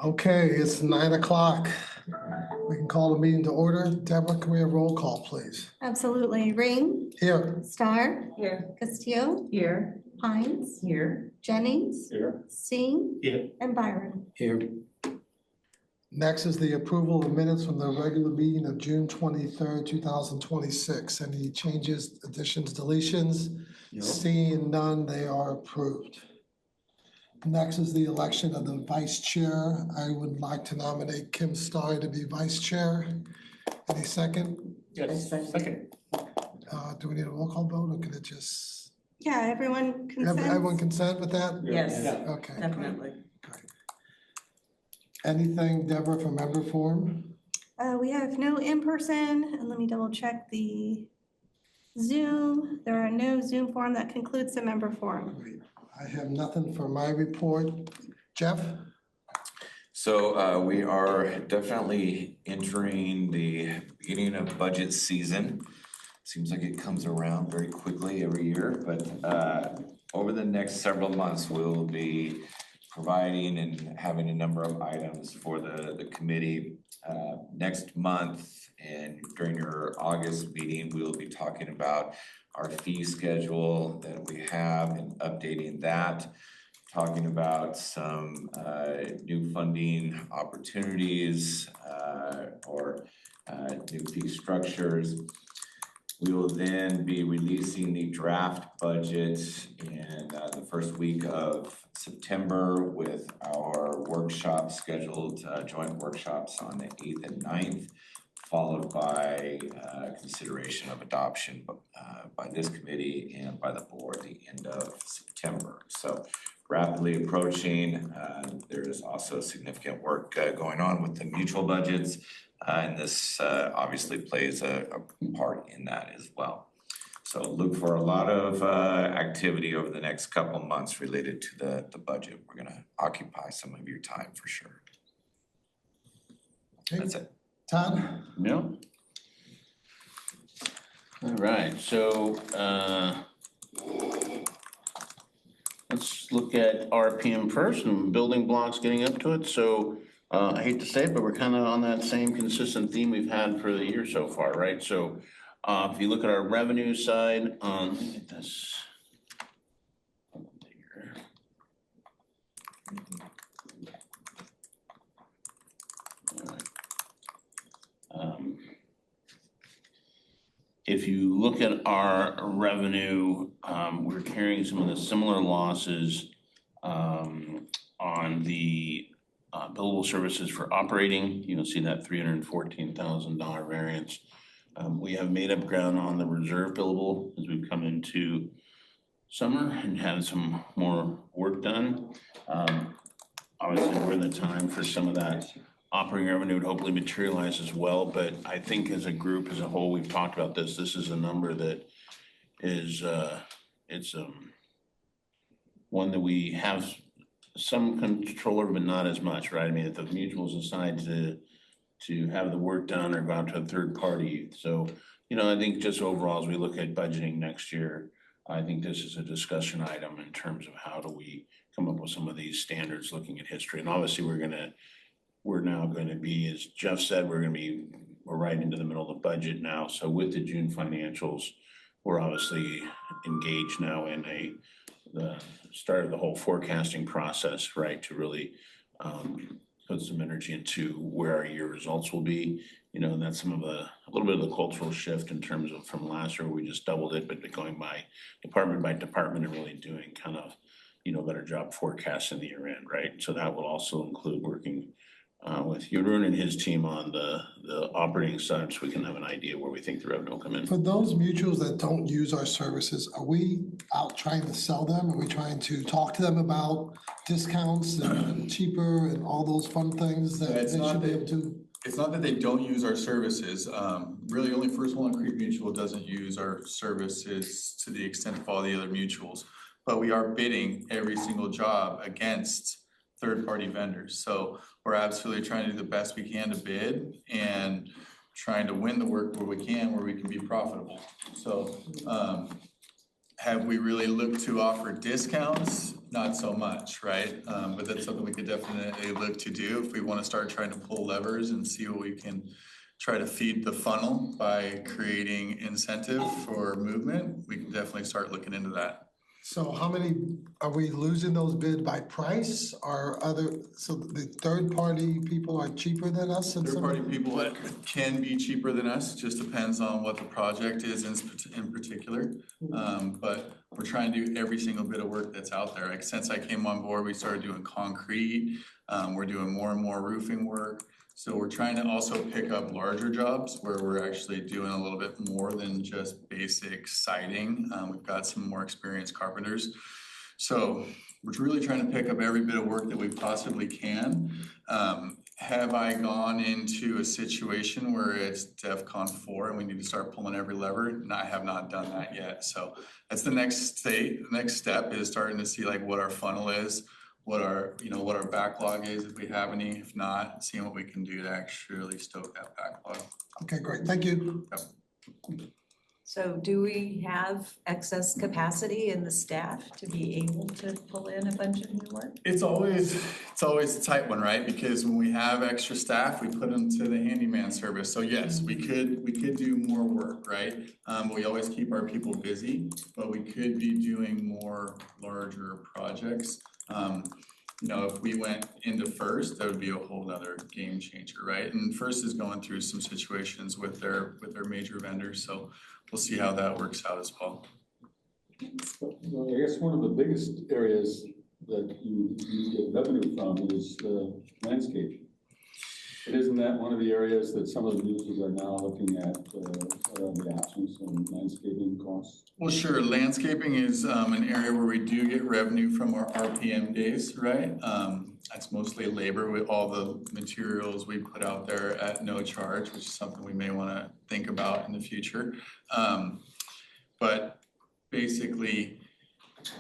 Okay, it's 9 o'clock. We can call the meeting to order. Deborah, can we have roll call, please? Absolutely. Ring, Here. Star, Here. Castillo, Here. Hines, Here. Jennings, Here. Singh, Here. and Byron. Here. Next is the approval of minutes from the regular meeting of June 23rd, 2026. Any changes, additions, deletions? Seeing none, they are approved. Next is the election of the vice chair. I would like to nominate Kim Starr to be vice chair. Any second? Yes, second. Do we need a roll call vote or can it just? Yeah, everyone consents. Everyone consent with that? Yes. Yeah. Okay. Definitely. Anything, Deborah, from member forum? We have no in-person, and let me double check the Zoom. There are no Zoom forum. That concludes the member forum. Great. I have nothing for my report. Jeff? So we are definitely entering the beginning of budget season. Seems like it comes around very quickly every year, but over the next several months, we'll be providing and having a number of items for the committee. Next month and during your August meeting, we'll be talking about our fee schedule that we have and updating that, talking about some new funding opportunities or new fee structures. We will then be releasing the draft budget in the first week of September with our workshop scheduled, joint workshops on the 8th and 9th, followed by consideration of adoption by this committee and by the board at the end of September. So rapidly approaching. There is also significant work going on with the mutual budgets, and this obviously plays a part in that as well. So look for a lot of activity over the next couple of months related to the budget. We're gonna occupy some of your time for sure. Okay. That's it. Todd? No. All right, so let's look at RPM first and building blocks getting up to it. So I hate to say it, but we're kind of on that same consistent theme we've had for the year so far, right? So if you look at our revenue side, let me get this. If you look at our revenue, we're carrying some of the similar losses on the billable services for operating. You'll see that $314,000 variance. We have made up ground on the reserve billable as we've come into summer and had some more work done. Obviously, we're in the time for some of that operating revenue to hopefully materialize as well, but I think as a group, as a whole, we've talked about this. This is a number that is, one that we have some control over, but not as much, right? I mean, if the mutuals decide to have the work done or go out to a third party. So, I think just overall, as we look at budgeting next year, I think this is a discussion item in terms of how do we come up with some of these standards looking at history. And obviously, we're now going to be, as Jeff said, we're right into the middle of the budget now. So with the June financials, we're obviously engaged now in the start of the whole forecasting process, right? To really put some energy into where our year results will be. And that's a little bit of the cultural shift in terms of from last year, where we just doubled it, but going by department and really doing kind of, better job forecasting the year end, right? So that will also include working with Jeroen and his team on the operating side, so we can have an idea where we think the revenue will come in. For those mutuals that don't use our services, are we out trying to sell them? Are we trying to talk to them about discounts and cheaper and all those fun things that they should be able to? It's not that they don't use our services. Really, only First Walnut Creek Mutual doesn't use our services to the extent of all the other mutuals. But we are bidding every single job against third-party vendors. So we're absolutely trying to do the best we can to bid and trying to win the work where we can be profitable. So Have we really looked to offer discounts? Not so much, right? But that's something we could definitely look to do if we want to start trying to pull levers and see what we can try to feed the funnel by creating incentive for movement. We can definitely start looking into that. So how many, are we losing those bid by price or so the third-party people are cheaper than us? in some- Third-party people that can be cheaper than us, just depends on what the project is in particular. But we're trying to do every single bit of work that's out there. Like since I came on board, we started doing concrete. We're doing more and more roofing work. So we're trying to also pick up larger jobs where we're actually doing a little bit more than just basic siding. We've got some more experienced carpenters. So we're really trying to pick up every bit of work that we possibly can. Have I gone into a situation where it's DEFCON 4 and we need to start pulling every lever? No, I have not done that yet. So that's the next state. The next step is starting to see like what our funnel is, what our backlog is, if we have any. If not, seeing what we can do to actually stoke that backlog. Okay, great. Thank you. Yep. So do we have excess capacity in the staff to be able to pull in a bunch of new work? It's always a tight one, right? Because when we have extra staff, we put them to the handyman service. So yes, we could do more work, right? We always keep our people busy, but we could be doing more larger projects. If we went into First, that would be a whole nother game changer, right? And First is going through some situations with their major vendors, so we'll see how that works out as well. Well, I guess one of the biggest areas that you get revenue from is landscaping. But isn't that one of the areas that some of the users are now looking at, the options on landscaping costs? Well, sure. Landscaping is an area where we do get revenue from our RPM days, right? That's mostly labor with all the materials we put out there at no charge, which is something we may want to think about in the future. But basically,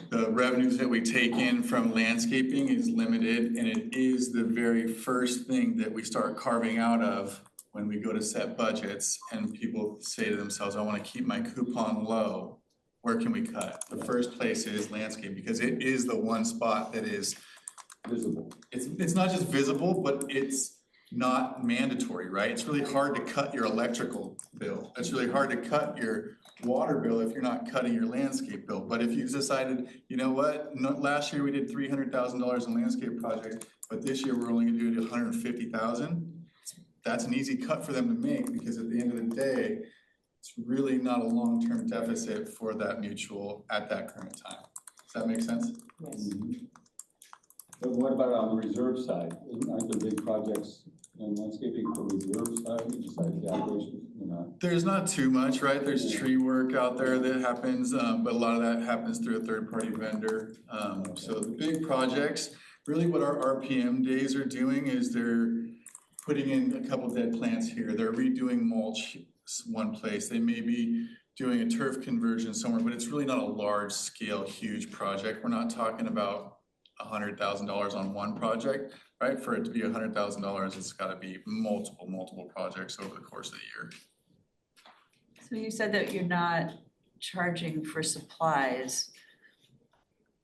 the revenues that we take in from landscaping is limited, and it is the very first thing that we start carving out of when we go to set budgets and people say to themselves, I want to keep my coupon low. Where can we cut? The first place is landscape because it is the one spot that is Visible. It's not just visible, but it's not mandatory, right? It's really hard to cut your electrical bill. It's really hard to cut your water bill if you're not cutting your landscape bill. But if you decided, you know what, last year we did $300,000 in landscape projects, but this year we're only gonna do it $150,000. That's an easy cut for them to make because at the end of the day, it's really not a long-term deficit for that mutual at that current time. Does that make sense? Yes. But what about on the reserve side? Aren't there big projects in landscaping for reserve side, besides the operations? There's not too much, right? There's tree work out there that happens, but a lot of that happens through a third-party vendor. So the big projects, really what our RPM days are doing is they're putting in a couple dead plants here. They're redoing mulch one place. They may be doing a turf conversion somewhere, but it's really not a large-scale, huge project. We're not talking about $100,000 on one project, right? For it to be $100,000, it's got to be multiple projects over the course of the year. So you said that you're not charging for supplies,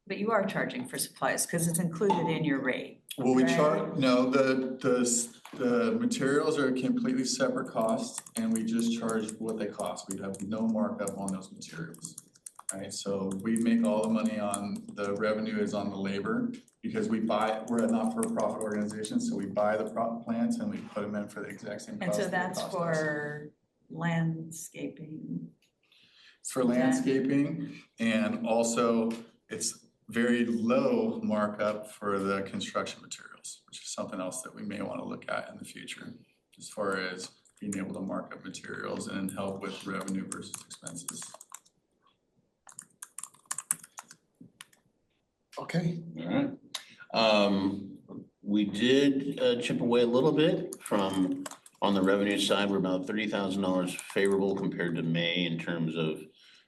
but you are charging for supplies because it's included in your rate. Well, we correct? charge, no, the materials are a completely separate cost and we just charge what they cost. We have no markup on those materials. Right, so we make all the money on the revenue is on the labor because we're a not-for-profit organization, so we buy the plants and we put them in for the exact same cost. And so that it that's cost us. for landscaping. It's for landscaping and also it's very low markup for the construction materials, which is something else that we may want to look at in the future as far as being able to mark up materials and help with revenue versus expenses. Okay, All right. We did chip away a little bit from, on the revenue side, we're about $30,000 favorable compared to May in terms of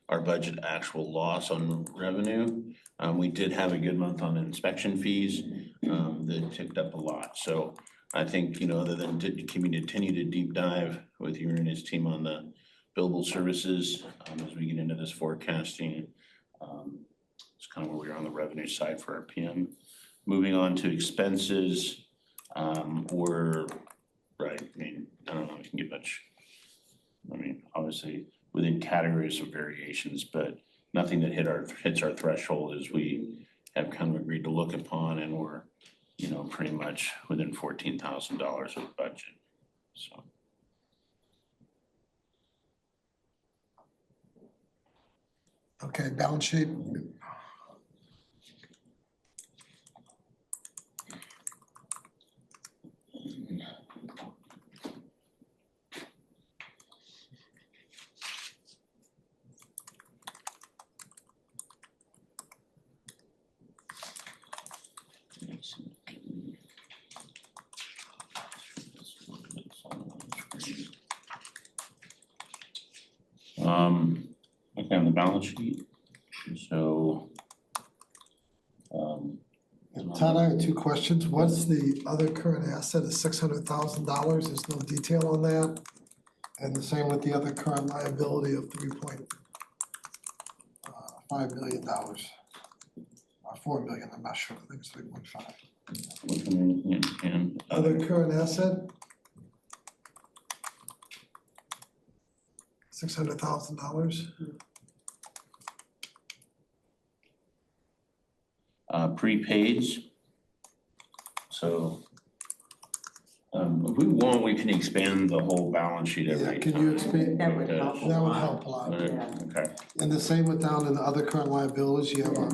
our budget actual loss on revenue. We did have a good month on inspection fees that ticked up a lot. So I think, other than continue to deep dive with you and his team on the billable services as we get into this forecasting It's kind of where we are on the revenue side for our PM. Moving on to expenses, we're, right, I mean, I don't know if you can get much, I mean, obviously within categories of variations, but nothing that hits our threshold as we have kind of agreed to look upon, and we're, you know, pretty much within $14,000 of budget, so. Okay, balance sheet. Okay, on the balance sheet, so. Todd, I have two questions. What's the other current asset of $600,000? There's no detail on that. And the same with the other current liability of $3.5 million. Or $4 million, I'm not sure. I think it's 3.5. And Other current asset? $600,000. Prepaids. So, if we want, we can expand the whole balance sheet Yeah, every can you time. expand? That would help a That would lot. help a lot. Okay. And the same with down in the other current liabilities, you have a,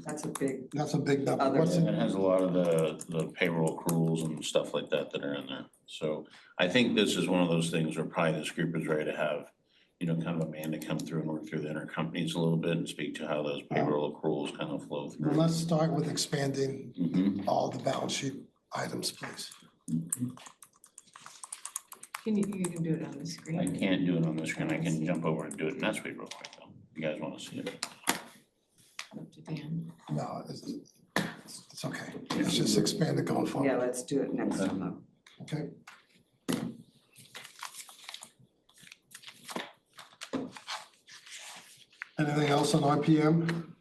That's a big, that's a big number. Other- What's It it? has a lot of the payroll accruals and stuff like that that are in there. So I think this is one of those things where probably this group is ready to have, you know, kind of Amanda come through and work through the intercompanies a little bit and speak to how those payroll accruals kind of flow Well, through. let's start with expanding Mhm. all the balance sheet items, please. you can do it on the I screen. can't do it on the screen. I can jump over and do it in NetSuite real quick though. You guys want to see it? Up to Dan. No, it's okay. Let's just expand it going Yeah, forward, let's do it next time up. okay? Anything else on RPM?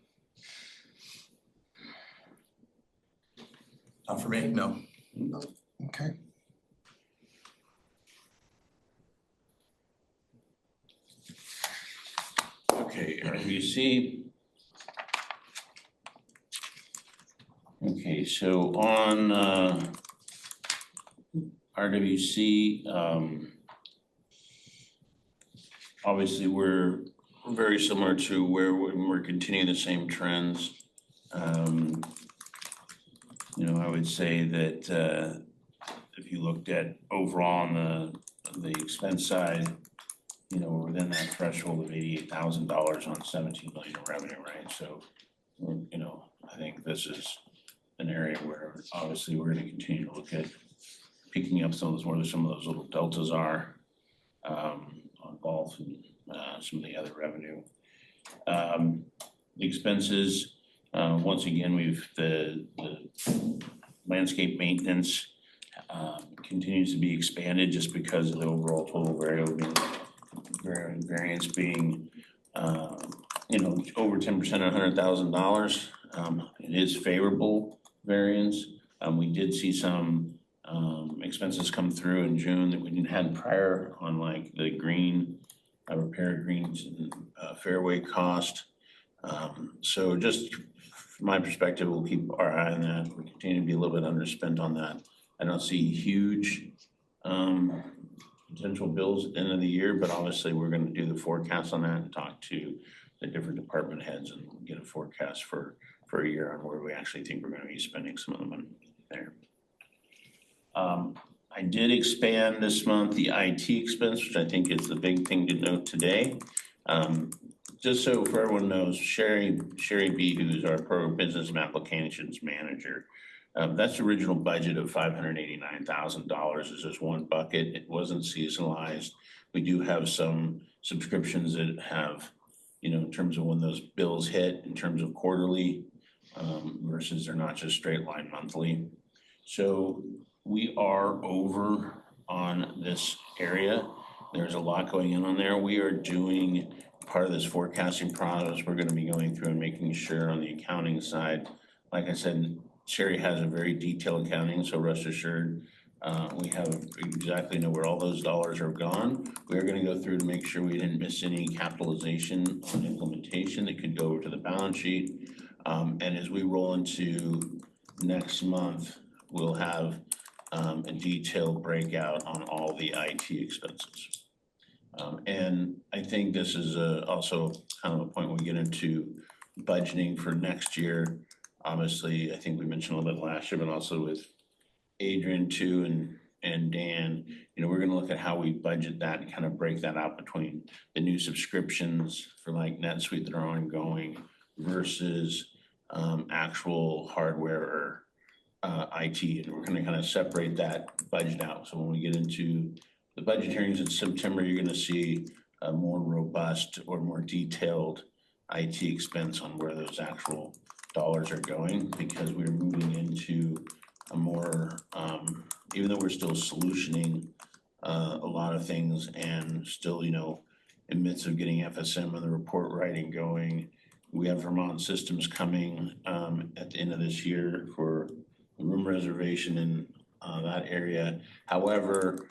Not for me, no. No. Okay. Okay, RWC. Okay, so on RWC, obviously we're very similar to where we're continuing the same trends. You know, I would say that if you looked at overall on the expense side, you know, we're within that threshold of $88,000 on 17 million in revenue, right? So, you know, I think this is an area where obviously we're gonna continue to look at picking up some of those, where some of those little deltas are on golf and some of the other revenue. The expenses, once again, the landscape maintenance continues to be expanded just because of the overall total variance being, you know, over 10% at $100,000. It is favorable variance. We did see some expenses come through in June that we didn't have prior on, like the green, repair greens and fairway cost. So just from my perspective, we'll keep our eye on that. We continue to be a little bit underspent on that. I don't see huge potential bills at the end of the year, but obviously we're gonna do the forecast on that and talk to the different department heads and get a forecast for a year on where we actually think we're gonna be spending some of the money there. I did expand this month the IT expense, which I think is the big thing to note today. Just so for everyone knows, Sherry B, who's our Pro Business and Applications Manager, that's the original budget of $589,000 is just one bucket. It wasn't seasonalized. We do have some subscriptions that have, you know, in terms of when those bills hit, in terms of quarterly, versus they're not just straight line monthly. So we are over on this area. There's a lot going on there. We are doing part of this forecasting process, we're gonna be going through and making sure on the accounting side, like I said, Sherry has a very detailed accounting, so rest assured, we have exactly know where all those dollars are gone. We're gonna go through to make sure we didn't miss any capitalization on implementation that could go over to the balance sheet. And as we roll into next month, we'll have a detailed breakout on all the IT expenses. And I think this is also kind of a point when we get into budgeting for next year. Obviously, I think we mentioned a little bit last year, but also with Adrian too and Dan, you know, we're gonna look at how we budget that and kind of break that out between the new subscriptions for like NetSuite that are ongoing versus actual hardware or IT, and we're gonna kind of separate that budget out. So when we get into the budget hearings in September, you're gonna see a more robust or more detailed IT expense on where those actual dollars are going, because we're moving into a more, even though we're still solutioning a lot of things and still, you know, in midst of getting FSM and the report writing going, we have Vermont Systems coming at the end of this year for the room reservation in that area. However,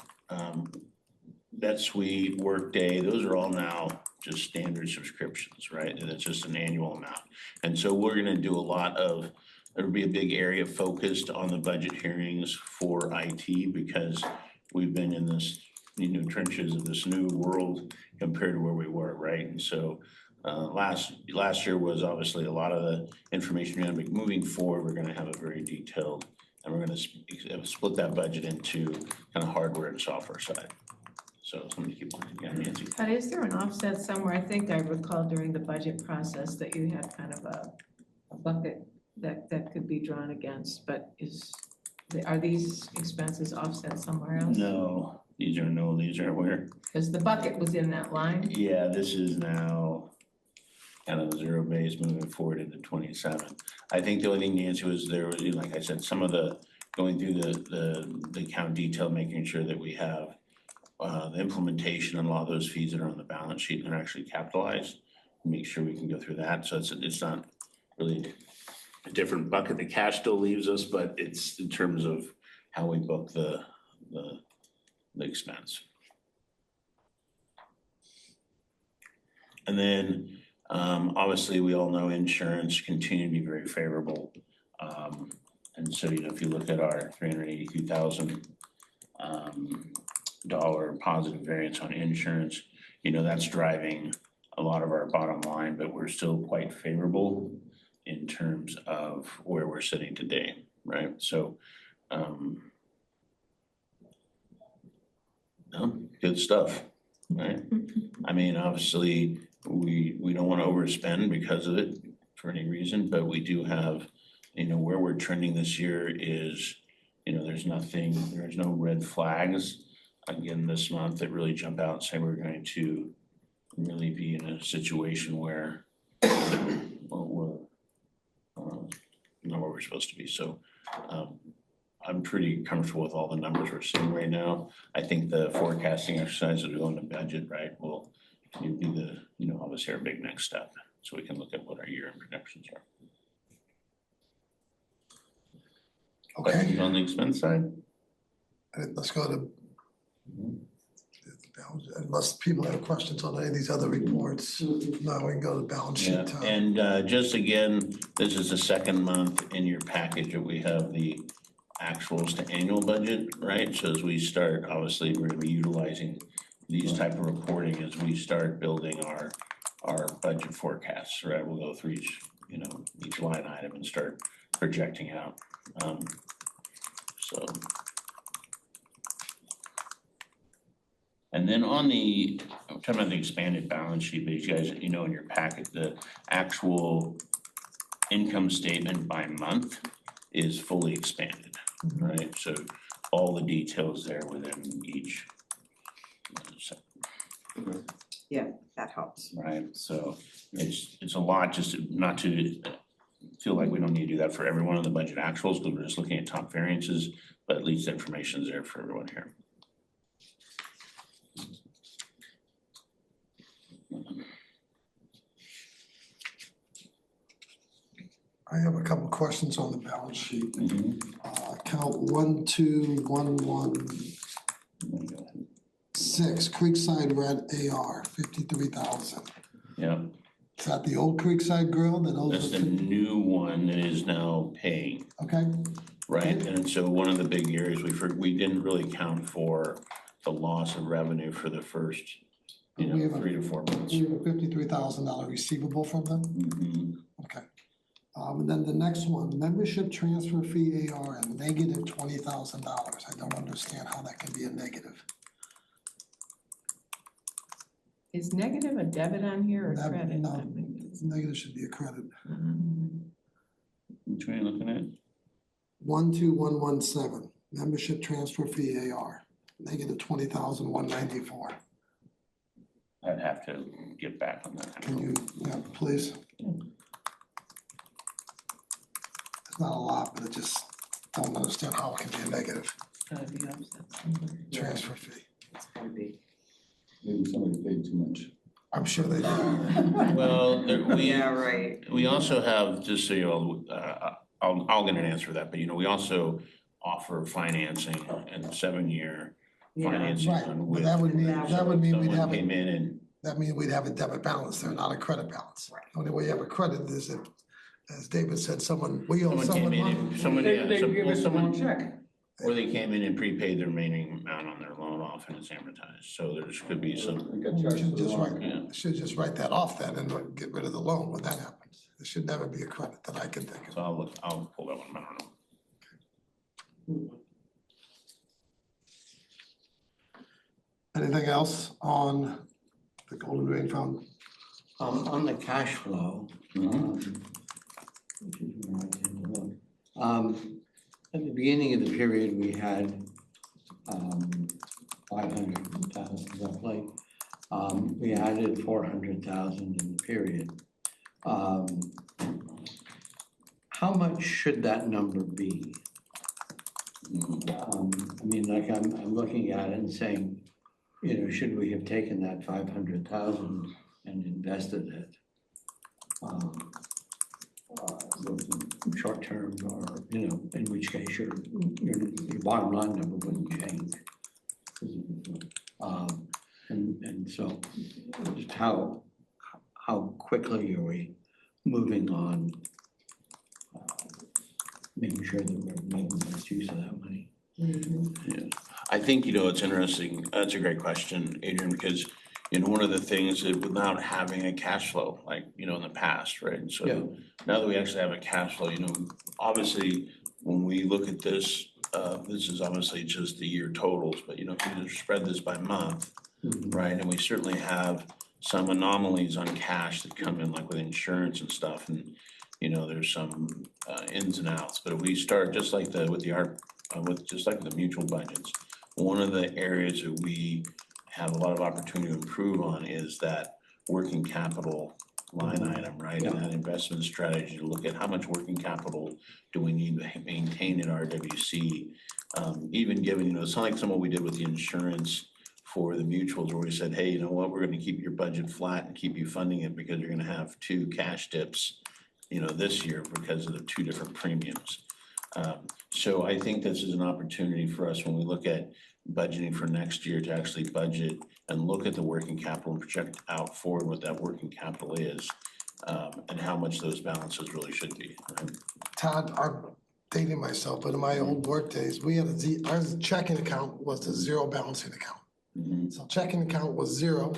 NetSuite, Workday, those are all now just standard subscriptions, right? And it's just an annual amount. And so we're gonna do a lot of, there'll be a big area focused on the budget hearings for IT, because we've been in this, you know, trenches of this new world compared to where we were, right? And so last year was obviously a lot of the information we're gonna be moving forward. We're gonna have a very detailed, and we're gonna split that budget into kind of hardware and software side. So something to keep on, yeah, Nancy. But is there an offset somewhere? I think I recall during the budget process that you had kind of a bucket that could be drawn against, but are these expenses offset somewhere else? No, these are where, Because the bucket was in that line. yeah, this is now kind of zero base moving forward into 27. I think the only thing, Nancy, was there was, like I said, some of the, going through the account detail, making sure that we have the implementation and a lot of those fees that are on the balance sheet and are actually capitalized, make sure we can go through that. So it's not really a different bucket. The cash still leaves us, but it's in terms of how we book the expense. And then obviously we all know insurance continue to be very favorable. And so, you know, if you look at our $382,000 positive variance on insurance, you know, that's driving a lot of our bottom line, but we're still quite favorable in terms of where we're sitting today, right? So, good stuff, right? I mean, obviously, we don't want to overspend because of it for any reason, but we do have, you know, where we're trending this year is, you know, there's no red flags again this month that really jump out and say we're going to really be in a situation where we're not where we're supposed to be. So I'm pretty comfortable with all the numbers we're seeing right now. I think the forecasting exercise as we go into budget, right, will be the, you know, obviously our big next step, so we can look at what our year-end projections are. Okay, Questions on the expense side? let's go to, unless people have questions on any of these other reports, now we can go to balance Yeah, sheet time. and just again, this is the second month in your package that we have the actuals to annual budget, right? So as we start, obviously, we're gonna be utilizing these type of reporting as we start building our budget forecasts, right? We'll go through each, you know, each line item and start projecting out. So. And then on the, I'm talking about the expanded balance sheet, but you guys, you know, in your packet, the actual income statement by month is fully expanded, right? So all the details there within each. Yeah, that helps. Right, so it's a lot, just not to feel like we don't need to do that for every one of the budget actuals, because we're just looking at top variances, but at least the information is there for everyone here. I have a couple questions on the balance sheet. Mhm. Account 12116, Creekside Red AR, 53,000. Yeah, Is that the old Creekside Grill that that's owes the new one that is now paying, Okay, right? And so one of the big areas we didn't really count for the loss of revenue for the first, We have a- 3 to 4 months. we have a $53,000 receivable from them. Mhm. Okay. And then the next one, membership transfer fee AR at negative $20,000. I don't understand how that can be a negative. Is negative a debit on here or That- credit? no. Negative should be a credit. Which one are you looking at? 12117, membership transfer fee AR, negative 20,194. I'd have to get back on that. Can you, yeah, please? It's not a lot, but I just don't understand how it can be a negative It's gotta be offset somewhere. transfer fee. It's gotta be. Maybe somebody paid too much. I'm sure they do. Well, right. we also have, just so you know, I'll get an answer for that, but we also offer financing and 7-year financing Right, on but with. that would mean we'd Someone have, came in and, that means we'd have a debit balance there, not a credit balance. The only way you have a credit is if, as David said, we owe someone came someone in money. and, someone, yeah, well, someone, check. or they came in and prepaid the remaining amount on their loan off and it's amortized, so there could be some, We got You charged should for the just wrong. write, should just write that off then and get rid of the loan when that happens. It should never be a credit that I can think so of. I'll pull that one, I don't know. Anything else on the Golden Drain Fund? On the cash flow. Which is where I tend to look. At the beginning of the period, we had 500,000 roughly. We added 400,000 in the period. How much should that number be? I mean, like I'm looking at it and saying, should we have taken that 500,000 and invested it? Short term, or, in which case your bottom line number wouldn't change. And so just how quickly are we moving on, making sure that we're making the best use of that money? Yeah, I think, it's interesting, that's a great question, Adrian, because, one of the things that without having a cash flow, like, in the past, right? And Yeah. so now that we actually have a cash flow, obviously, when we look at this, this is obviously just the year totals, but, if you just spread this by month, right? And we certainly have some anomalies on cash that come in, like with insurance and stuff, and, there's some ins and outs. But if we start just like with the mutual budgets, one of the areas that we have a lot of opportunity to improve on is that working capital line item, right? And that investment strategy to look at how much working capital do we need to maintain in RWC? Even given, it's not like what we did with the insurance for the mutuals where we said, hey, you know what, we're gonna keep your budget flat and keep you funding it because you're gonna have 2 cash dips, this year because of the 2 different premiums. So I think this is an opportunity for us when we look at budgeting for next year to actually budget and look at the working capital and project out forward what that working capital is, and how much those balances really should be, right? Todd, I'm dating myself, but in my old work days, we had our checking account was a zero balancing account. So checking account was zero,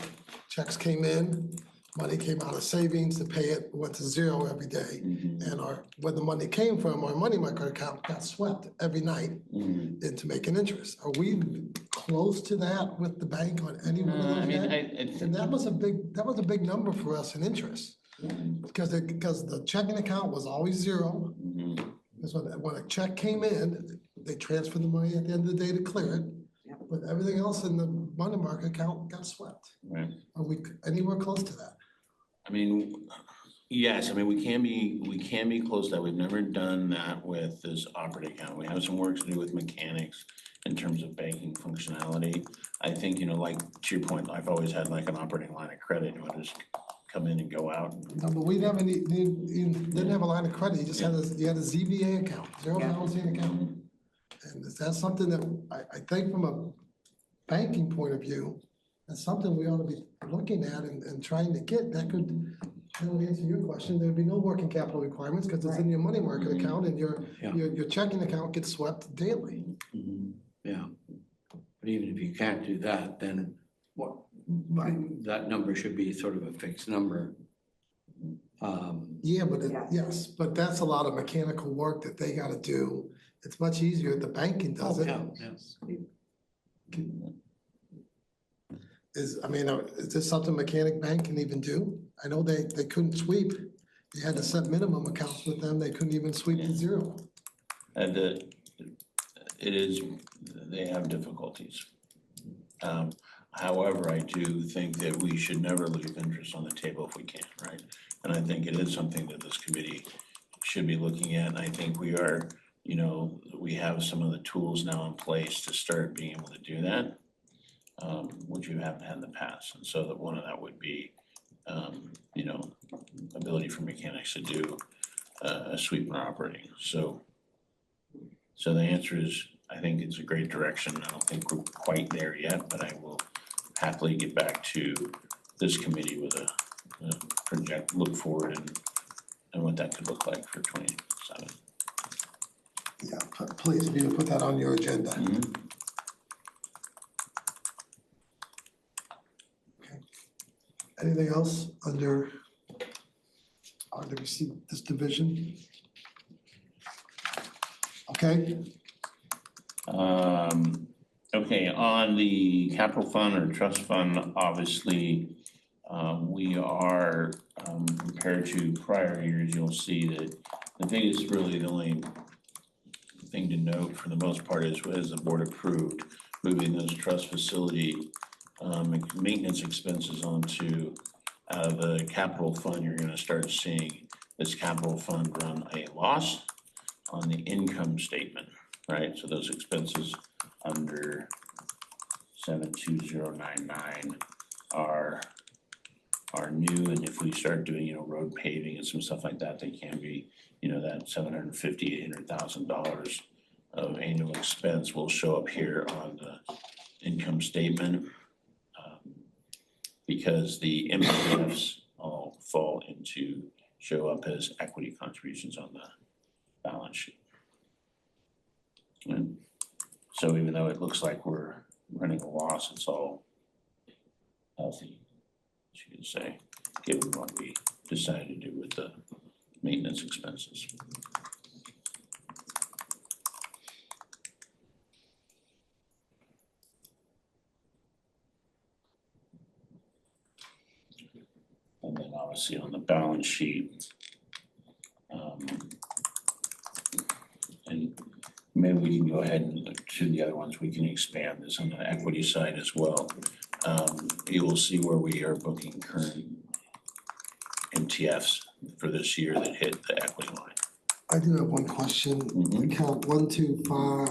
checks came in, money came out of savings to pay it, went to zero every day. And where the money came from, our money market account got swept every night into making interest. Are we close to that with the bank on any one of those yet? And that was a big number for us in interest. Because the checking account was always zero. Because when a check came in, they transferred the money at the end of the day to clear it. But everything else in the money market account got swept. Right. Are we anywhere close to that? Yes, we can be close to that. We've never done that with this operating account. We have some work to do with mechanics in terms of banking functionality. I think, like to your point, I've always had like an operating line of credit, just come in and go out. No, but we never didn't have a line of credit, you had a ZBA account, zero balancing account. And that's something that I think from a banking point of view, that's something we ought to be looking at and trying to get, that could, answer your question, there'd be no working capital requirements, because it's in your money market account, and your checking account gets swept daily. Yeah. But even if you can't do that, then what, that number should be sort of a fixed number. Yeah, but yes, but that's a lot of mechanical work that they gotta do. It's much easier if the banking does it. Is this something Mechanic Bank can even do? I know they couldn't sweep. You had to set minimum accounts with them. They couldn't even sweep to zero. And they have difficulties. However, I do think that we should never leave interest on the table if we can, right? And I think it is something that this committee should be looking at. And I think we are, we have some of the tools now in place to start being able to do that, which you haven't had in the past. And so that one of that would be, ability for mechanics to do a sweep and operating. So the answer is, I think it's a great direction. I don't think we're quite there yet, but I will happily get back to this committee with a look forward and what that could look like for 27. Yeah, please, if you could put that on your agenda. Okay. Anything else under RWC, this division? Okay. Okay, on the capital fund or trust fund, obviously, we are, compared to prior years, you'll see that the biggest, really the only thing to note for the most part is the board approved moving those trust facility maintenance expenses onto the capital fund. You're gonna start seeing this capital fund run a loss on the income statement, right? So those expenses under 72099 are new, and if we start doing, road paving and some stuff like that, they can be, that $750,000 to $800,000 of annual expense will show up here on the income statement, because the MPFs all show up as equity contributions on the balance sheet. And so even though it looks like we're running a loss, it's all healthy, as you can say, given what we decided to do with the maintenance expenses. And then obviously on the balance sheet, and maybe we can go ahead and look to the other ones. We can expand this on the equity side as well. You will see where we are booking current MTFs for this year that hit the equity line. I do have one question. Account 125,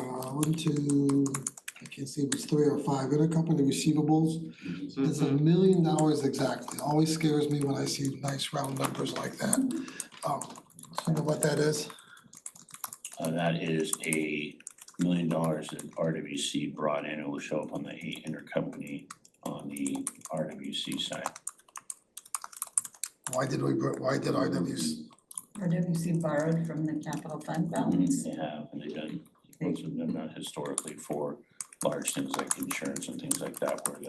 I can't see if it's 3 or 5, intercompany receivables. It's $1 million exactly. Always scares me when I see nice round numbers like that. You know what that is? That is $1 million that RWC brought in. It will show up on the intercompany on the RWC side. Why did RWC borrowed from the capital fund balance? They have, and they've done, most of them done historically for large things like insurance and things like that, where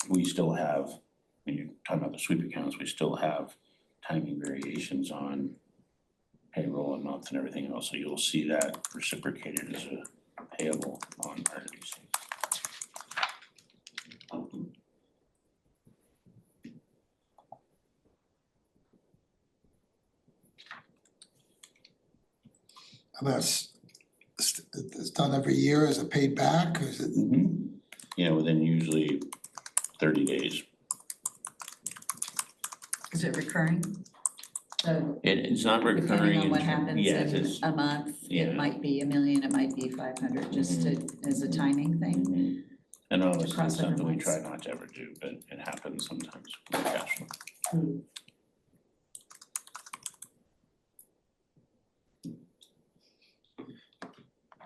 we still have, when you're talking about the sweep accounts, we still have timing variations on payroll and month and everything else. So you'll see that reciprocated as a payable on RWC. And it's done every year. Is it paid back? Or is it? Within usually 30 days. Is it recurring? So It's not recurring. depending on what happens in it's a month, yeah. it might be $1 million, it might be 500, just as a timing thing. And obviously cross it's something we everyone's. try not to ever do, but it happens sometimes with cash flow.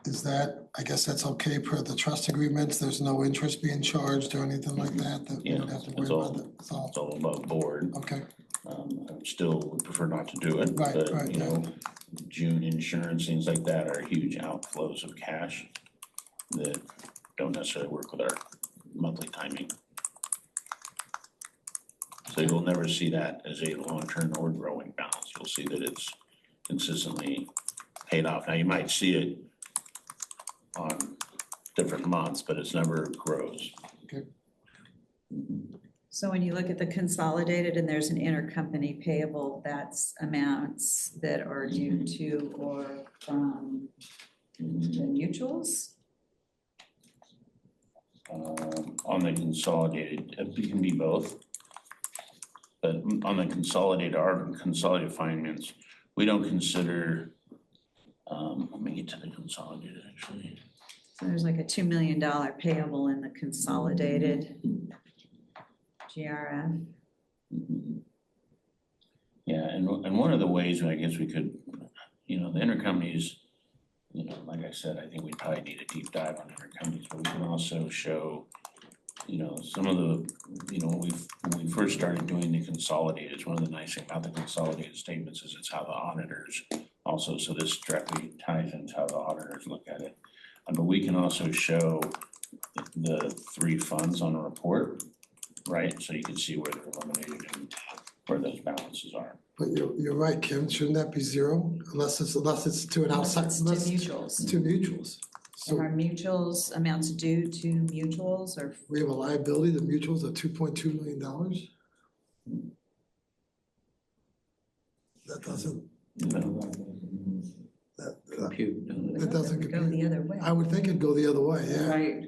Is that, I guess that's okay per the trust agreements, there's no interest being charged or anything like that, that we Yeah, don't have to worry it's about all, that, it's all, it's all above board. okay, I would still would prefer not to do it, Right, but right, you know, June insurance, things like that are huge outflows of cash that don't necessarily work with our monthly timing. So you'll never see that as a long-term or growing balance. You'll see that it's consistently paid off. Now, you might see it on different months, but it's never grows. So when you look at the consolidated and there's an intercompany payable, that's amounts that are due to or from the mutuals? On the consolidated, it can be both. But on the consolidated, our consolidated finance, we don't consider, let me get to the consolidated actually. So there's like a $2 million payable in the consolidated GRF. Yeah, and one of the ways I guess we could, you know, the intercompanies, you know, like I said, I think we probably need a deep dive on intercompanies, but we can also show, you know, some of the, you know, when we first started doing the consolidated, one of the nice things about the consolidated statements is it's how the auditors also, so this directly ties into how the auditors look at it. But we can also show the three funds on a report, right? So you can see where they're eliminated and where those balances are. but you're right, Kim, shouldn't that be zero, unless it's to an outside, It's to unless mutuals. to mutuals? And So are mutuals amounts due to mutuals or? we have a liability, the mutuals of $2.2 million? That doesn't, No. that Compute, don't they? It doesn't Go compute. the other way. I would think it'd go the other way, yeah. Right.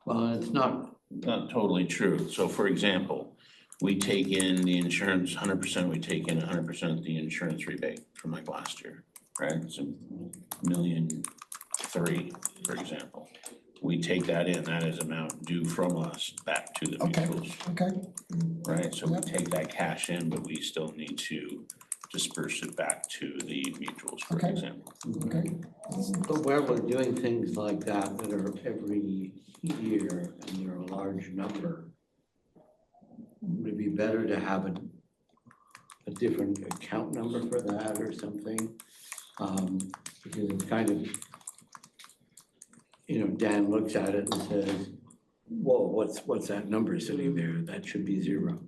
Well, it's not, Not totally true. So for example, we take in the insurance, 100%, we take in 100% of the insurance rebate from like last year, right? It's $1.3 million, for example. We take that in, that is amount due from us back to the Okay. mutuals, Okay, right? So we Yep. take that cash in, but we still need to disperse it back to the mutuals, for Okay. example. okay. but where we're doing things like that that are every year and they're a large number, would it be better to have a different account number for that or something? Because it's kind of, you know, Dan looks at it and says, whoa, what's that number sitting there? That should be zero.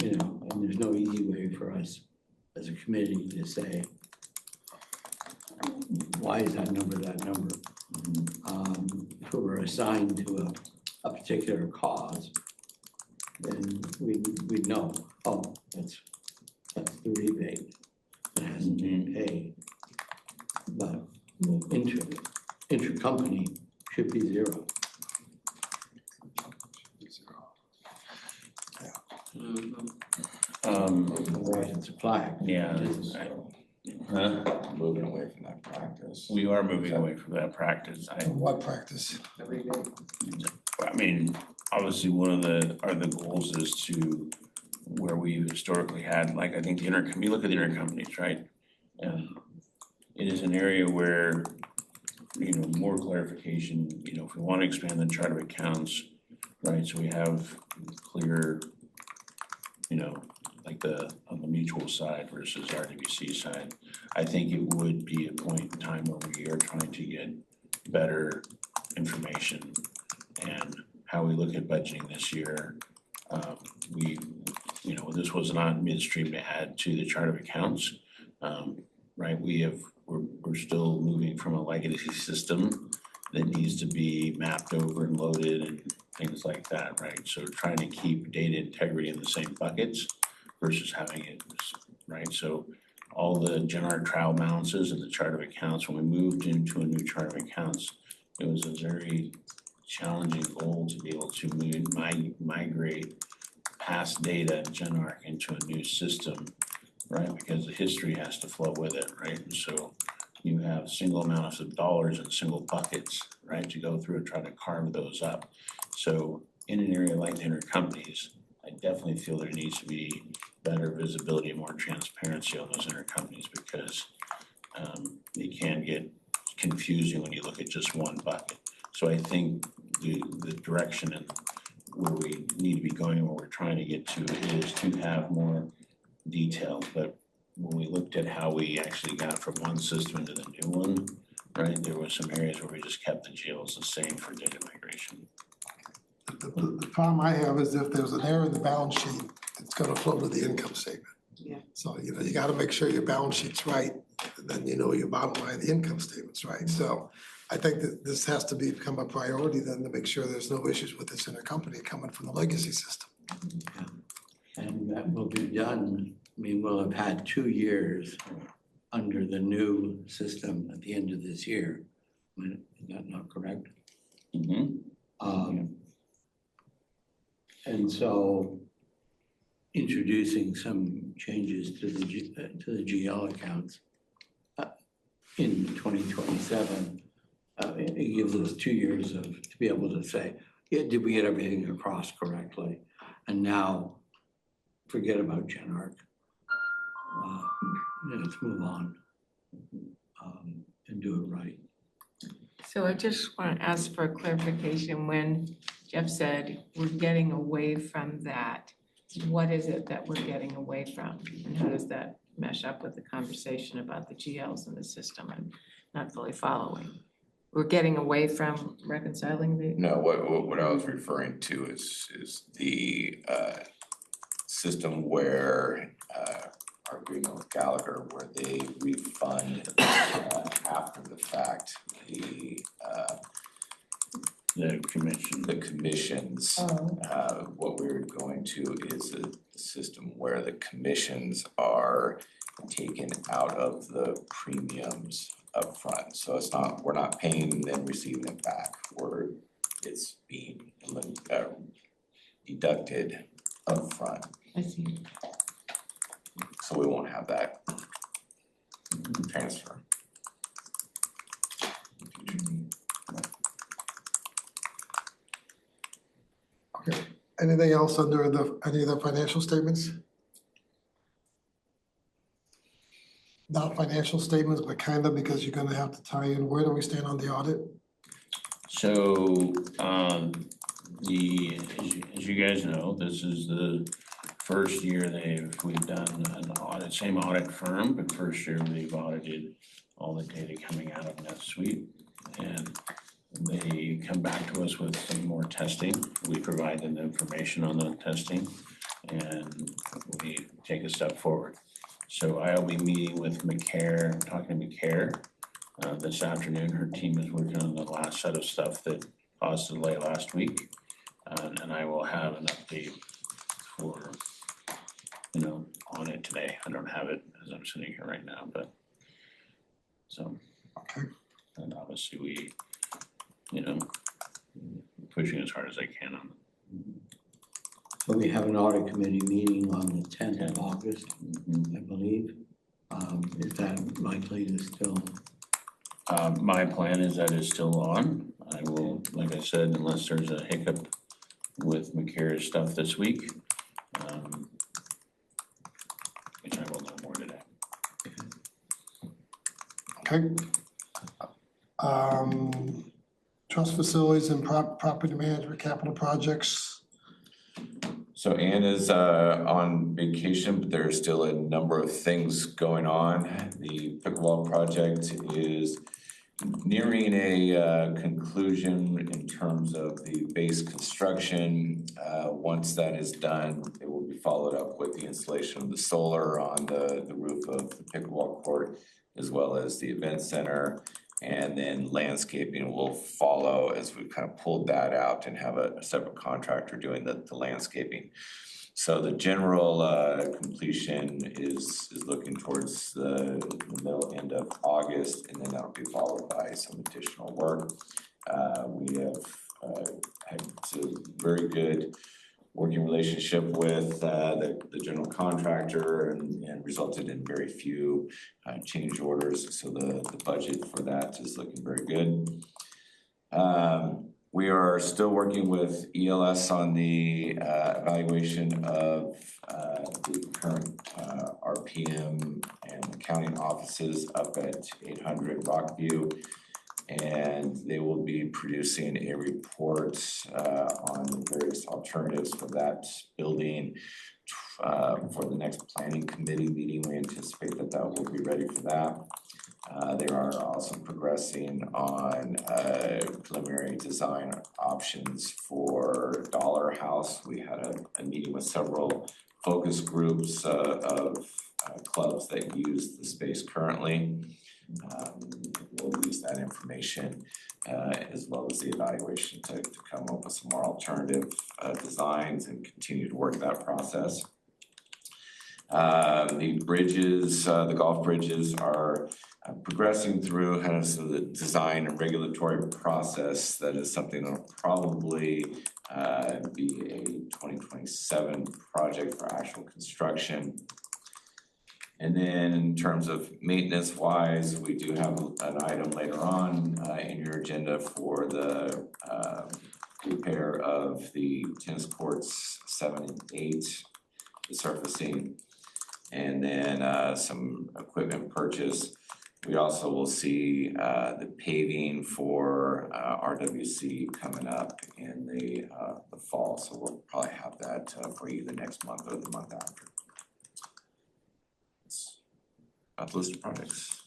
You know, and there's no easy way for us as a committee to say, why is that number that number? If we were assigned to a particular cause, then we'd know, oh, that's the rebate that hasn't been paid. But intercompany should be zero. Otherwise, it's a flag. Yeah. Huh? Moving away from that practice. We are moving away from that practice. What practice? I mean, obviously, one of the goals is to, where we historically had, like, I think you look at the intercompanies, right? And it is an area where, you know, more clarification, you know, if we want to expand the chart of accounts, right? So we have clear, you know, like on the mutual side versus RWC side. I think it would be a point in time where we are trying to get better information and how we look at budgeting this year. You know, this was not midstream to add to the chart of accounts, right? We're still moving from a legacy system that needs to be mapped over and loaded and things like that, right? So trying to keep data integrity in the same buckets versus having it, right? So all the GenArt trial balances and the chart of accounts, when we moved into a new chart of accounts, it was a very challenging goal to be able to migrate past data in GenArc into a new system, right? Because the history has to flow with it, right? And so you have single amounts of dollars in single buckets, right? To go through and try to carve those up. So in an area like the intercompanies, I definitely feel there needs to be better visibility and more transparency on those intercompanies because it can get confusing when you look at just one bucket. So I think the direction and where we need to be going and what we're trying to get to is to have more detail. But when we looked at how we actually got from one system into the new one, right, there were some areas where we just kept the GLs the same for data migration. The problem I have is if there's an error in the balance sheet, it's gonna flow to the income statement. Yeah. So, you know, you gotta make sure your balance sheet's right, and then you know your bottom line, the income statement's right. So I think that this has to become a priority then to make sure there's no issues with this intercompany coming from the legacy system. And that will be done, I mean, we'll have had 2 years under the new system at the end of this year. Is that not correct? And so introducing some changes to the GL accounts in 2027, it gives us 2 years to be able to say, yeah, did we get everything across correctly? And now forget about GenArc. Let's move on and do it right. So I just want to ask for a clarification. When Jeff said we're getting away from that, what is it that we're getting away from? And how does that mesh up with the conversation about the GLs in the system? I'm not fully following. We're getting away from reconciling the. No, what I was referring to is the system where our agreement with Gallagher, where they refund after the fact the commissions. What we're going to is a system where the commissions are taken out of the premiums up front. So it's not, we're not paying them, receiving it back, it's being deducted up front. I see. So we won't have that transfer. Okay, anything else under any of the financial statements? Not financial statements, but kind of, because you're gonna have to tie in, where do we stand on the audit? So, as you guys know, this is the first year we've done an audit, same audit firm, but first year they've audited all the data coming out of NetSuite. And they come back to us with some more testing. We provide them the information on the testing and we take a step forward. So I'll be meeting with talking to McCare this afternoon. Her team is working on the last set of stuff that caused delay last week. And I will have an update for, on it today. I don't have it as I'm sitting here right now, but so. Okay. And obviously we, pushing as hard as I can on it. So we have an audit committee meeting on the 10th of August, I believe. Is that likely to still? My plan is that it's still on. I will, like I said, unless there's a hiccup with McCare's stuff this week, which I will know more today. Okay. Trust facilities and property management capital projects. So Ann is on vacation, but there's still a number of things going on. The pickleball project is nearing a conclusion in terms of the base construction. Once that is done, it will be followed up with the installation of the solar on the roof of the pickleball court, as well as the event center. And then landscaping will follow as we've kind of pulled that out and have a separate contractor doing the landscaping. So the general completion is looking towards the middle end of August, and then that'll be followed by some additional work. We have had a very good working relationship with the general contractor and resulted in very few change orders. So the budget for that is looking very good. We are still working with ELS on the evaluation of the current RPM and accounting offices up at 800 Rockview. And they will be producing a report on the various alternatives for that building for the next planning committee meeting. We anticipate that that will be ready for that. They are also progressing on preliminary design options for Dollar House. We had a meeting with several focus groups of clubs that use the space currently. We'll use that information as well as the evaluation to come up with some more alternative designs and continue to work that process. The bridges, the golf bridges are progressing through kind of the design and regulatory process. That is something that'll probably be a 2027 project for actual construction. And then in terms of maintenance wise, we do have an item later on in your agenda for the repair of the tennis courts 7 and 8, the surfacing, and then some equipment purchase. We also will see the paving for RWC coming up in the fall, so we'll probably have that for you the next month or the month after. About the list of projects.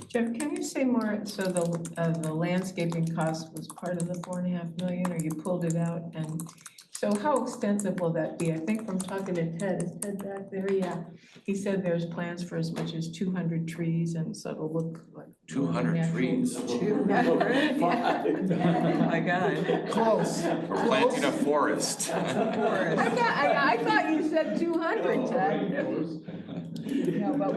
Jeff, can you say more, so the landscaping cost was part of the 4.5 million, or you pulled it out? And so how extensive will that be? I think from talking to Ted, is Ted back there? Yeah. He said there's plans for as much as 200 trees, and so it'll look like 200 trees. 200? Oh my God. Close. We're planting a forest. I thought you said 200, Ted. No, but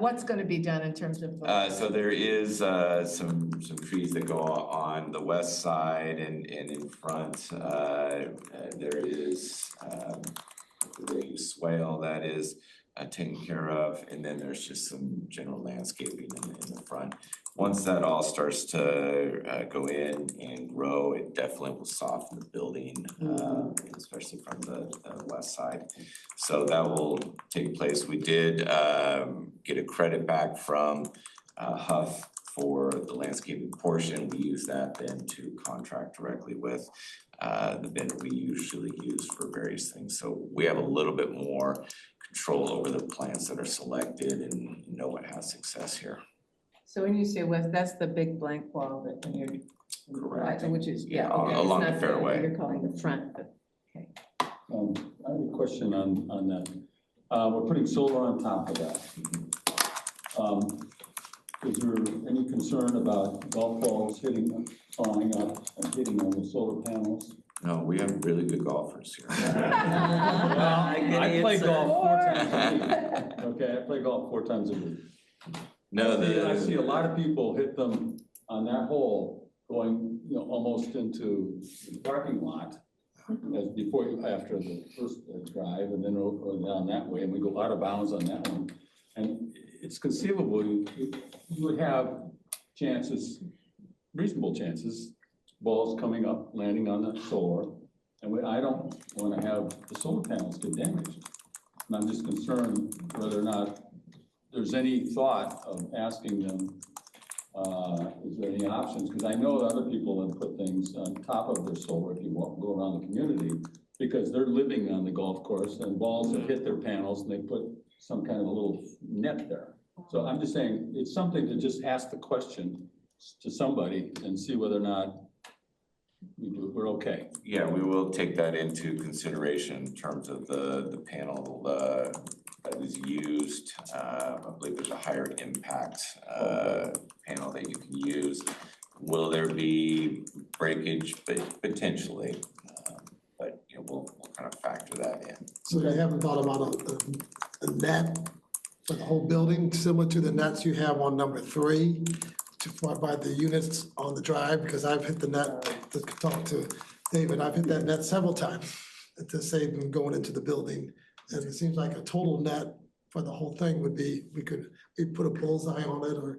what's gonna be done in terms of? So there is some trees that go on the west side and in front. There is the swale that is taken care of, and then there's just some general landscaping in the front. Once that all starts to go in and grow, it definitely will soften the building, especially from the west side. So that will take place. We did get a credit back from Huff for the landscaping portion. We use that then to contract directly with the vendor we usually use for various things. So we have a little bit more control over the plants that are selected and know what has success here. So when you say west, that's the big blank wall that when you're. Correct. Which is, Yeah, okay, it's along not the fairway. You're calling the front, but, okay. I have a question on that. We're putting solar on top of that. Is there any concern about golf balls falling up and hitting on the solar panels? No, we have really good golfers here. I play golf 4 times a week. Okay, I play golf 4 times a week. No, I see a lot of people hit them on that hole going, almost into the parking lot. After the first drive, and then go down that way, and we go out of bounds on that one. And it's conceivable you would have chances, reasonable chances, balls coming up, landing on the solar. And I don't want to have the solar panels get damaged. And I'm just concerned whether or not there's any thought of asking them, is there any options? Because I know other people have put things on top of their solar if you go around the community, because they're living on the golf course and balls have hit their panels and they put some kind of a little net there. So I'm just saying, it's something to just ask the question to somebody and see whether or not we're okay. Yeah, we will take that into consideration in terms of the panel that is used. I believe there's a higher impact panel that you can use. Will there be breakage? Potentially, but we'll kind of factor that in. So they haven't thought about a net for the whole building, similar to the nets you have on number 3 by the units on the drive, because I've hit the net, to talk to David, I've hit that net several times to save them going into the building. And it seems like a total net for the whole thing would be, we put a bullseye on it, or.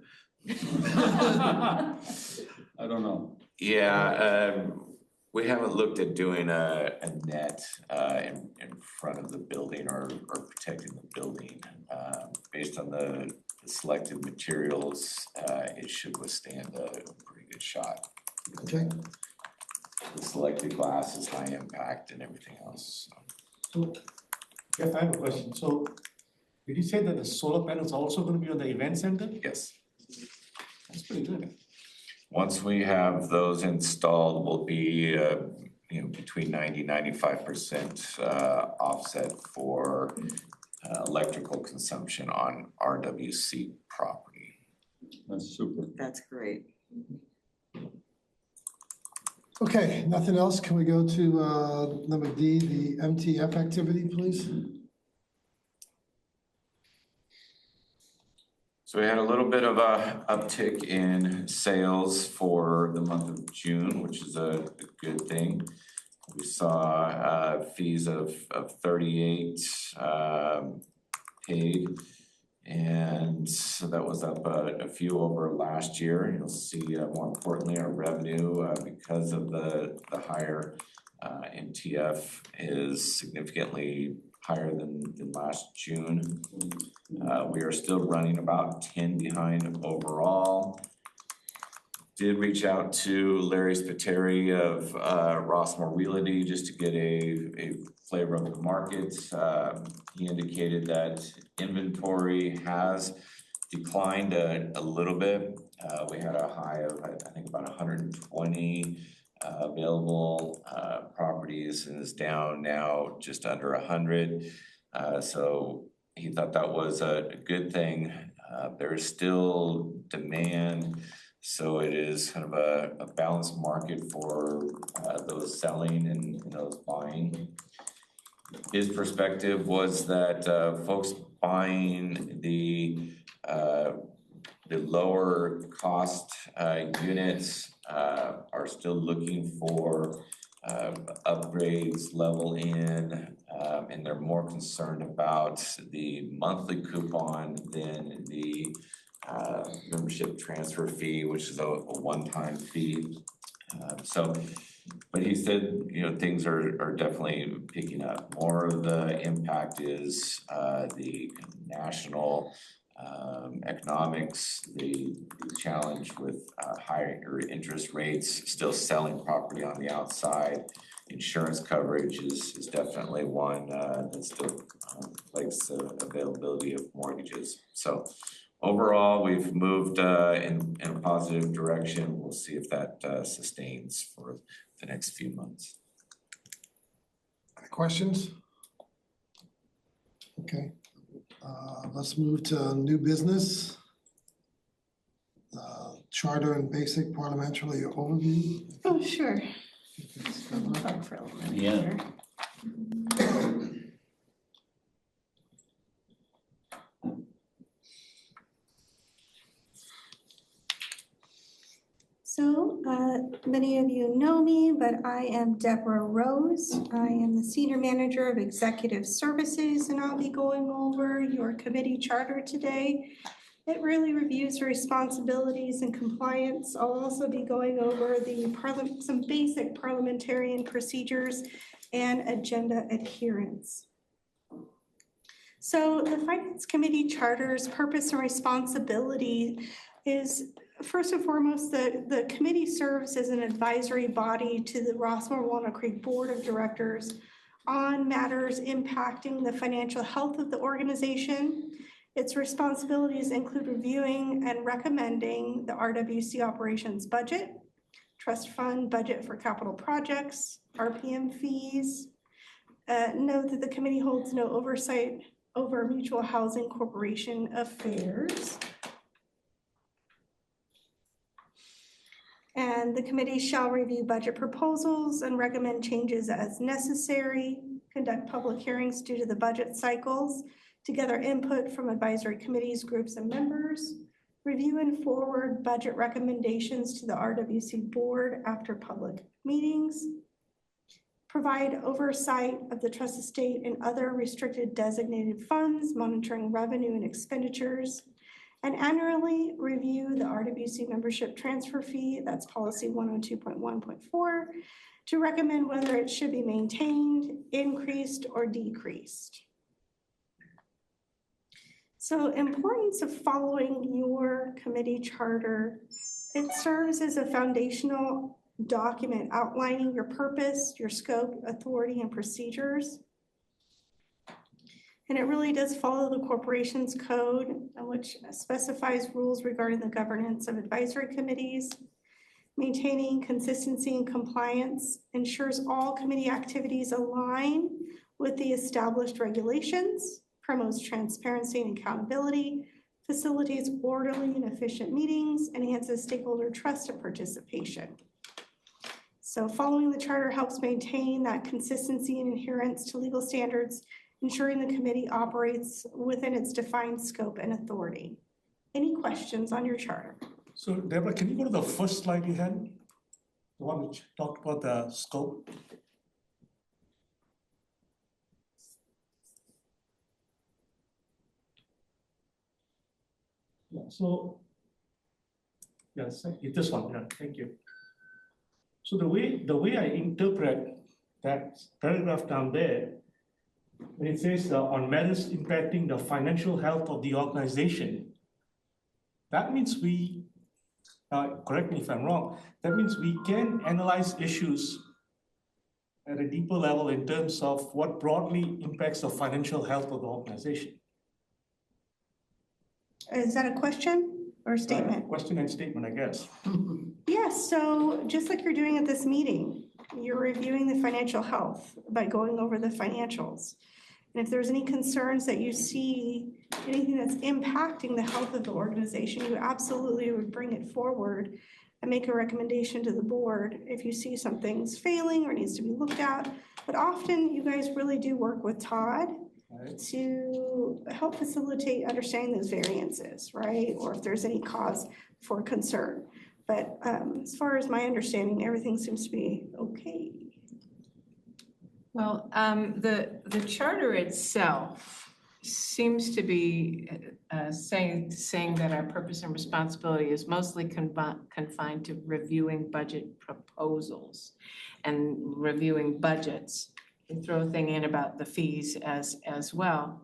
I don't know. Yeah, We haven't looked at doing a net in front of the building or protecting the building. Based on the selected materials, it should withstand a pretty good shot. Okay, The selected glass is high impact and everything else. So, Jeff, I have a question. So, did you say that the solar panels are also gonna be on the event center? Yes. That's pretty good. Once we have those installed, we'll be, between 95% offset for electrical consumption on RWC property. That's super. That's great. okay, nothing else? Can we go to number D, the MTF activity, please? So we had a little bit of a uptick in sales for the month of June, which is a good thing. We saw fees of 38 paid, and so that was up a few over last year. You'll see more importantly our revenue because of the higher MTF is significantly higher than last June. We are still running about 10 behind overall. Did reach out to Larry Spiteri of Rossmore Realty just to get a flavor of the market. He indicated that inventory has declined a little bit. We had a high of, I think, about 120 available properties, and is down now just under 100. So he thought that was a good thing. There's still demand, so it is kind of a balanced market for those selling and those buying. His perspective was that folks buying the lower cost units are still looking for upgrades, level in, and they're more concerned about the monthly coupon than the membership transfer fee, which is a one-time fee. But he said, things are definitely picking up. More of the impact is the national economics, the challenge with higher interest rates, still selling property on the outside. Insurance coverage is definitely one that still likes availability of mortgages. So overall, we've moved in a positive direction. We'll see if that sustains for the next few months. Any questions? Okay, let's move to new business. Charter and basic parliamentary overview. Oh, sure. We'll talk for a little minute Yeah. here. So, many of you know me, but I am Deborah Rose. I am the Senior Manager of Executive Services, and I'll be going over your committee charter today. It really reviews the responsibilities and compliance. I'll also be going over some basic parliamentarian procedures and agenda adherence. So the Finance Committee Charter's purpose and responsibility is, first and foremost, the committee serves as an advisory body to the Rossmore Walnut Creek Board of Directors on matters impacting the financial health of the organization. Its responsibilities include reviewing and recommending the RWC operations budget, trust fund budget for capital projects, RPM fees. Note that the committee holds no oversight over Mutual Housing Corporation affairs. And the committee shall review budget proposals and recommend changes as necessary, conduct public hearings due to the budget cycles, to gather input from advisory committees, groups, and members, review and forward budget recommendations to the RWC board after public meetings, provide oversight of the trust estate and other restricted designated funds, monitoring revenue and expenditures, and annually review the RWC membership transfer fee, that's policy 102.1.4, to recommend whether it should be maintained, increased, or decreased. So importance of following your committee charter, it serves as a foundational document outlining your purpose, your scope, authority, and procedures. And it really does follow the corporation's code, which specifies rules regarding the governance of advisory committees. Maintaining consistency and compliance ensures all committee activities align with the established regulations, promotes transparency and accountability, facilitates orderly and efficient meetings, enhances stakeholder trust and participation. So following the charter helps maintain that consistency and adherence to legal standards, ensuring the committee operates within its defined scope and authority. Any questions on your charter? So Deborah, can you go to the first slide you had? The one which talked about the scope? Yeah, so, yes, this one, yeah, thank you. So the way I interpret that paragraph down there, when it says on matters impacting the financial health of the organization, that means we, correct me if I'm wrong, that means we can analyze issues at a deeper level in terms of what broadly impacts the financial health of the organization. Is that a question or a statement? Question and statement, I guess. Yes, so just like you're doing at this meeting, you're reviewing the financial health by going over the financials. And if there's any concerns that you see, anything that's impacting the health of the organization, you absolutely would bring it forward and make a recommendation to the board if you see something's failing or needs to be looked at. But often you guys really do work with Todd to help facilitate understanding those variances, right? Or if there's any cause for concern. But as far as my understanding, everything seems to be okay. Well, the charter itself seems to be saying that our purpose and responsibility is mostly confined to reviewing budget proposals and reviewing budgets. You throw a thing in about the fees as well.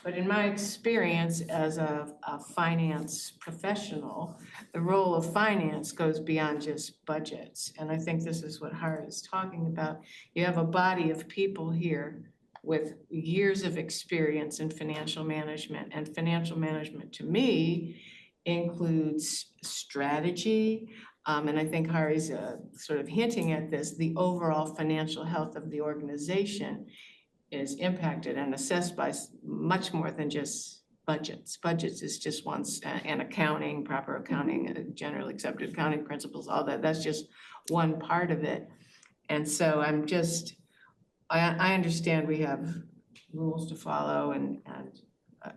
But in my experience as a finance professional, the role of finance goes beyond just budgets. And I think this is what Hart is talking about. You have a body of people here with years of experience in financial management. And financial management to me includes strategy. And I think Hari's sort of hinting at this, the overall financial health of the organization is impacted and assessed by much more than just budgets. Budgets is just one, and accounting, proper accounting, generally accepted accounting principles, all that. That's just one part of it. And so I understand we have rules to follow and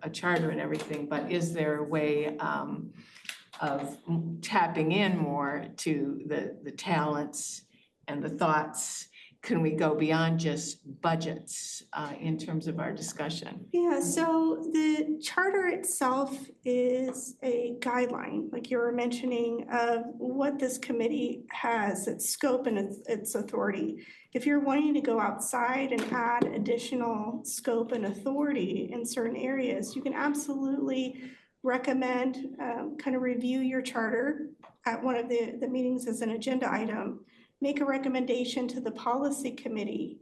a charter and everything, but is there a way of tapping in more to the talents and the thoughts? Can we go beyond just budgets in terms of our discussion? Yeah, so the charter itself is a guideline, like you were mentioning, of what this committee has, its scope and its authority. If you're wanting to go outside and add additional scope and authority in certain areas, you can absolutely recommend, kind of review your charter at one of the meetings as an agenda item. Make a recommendation to the policy committee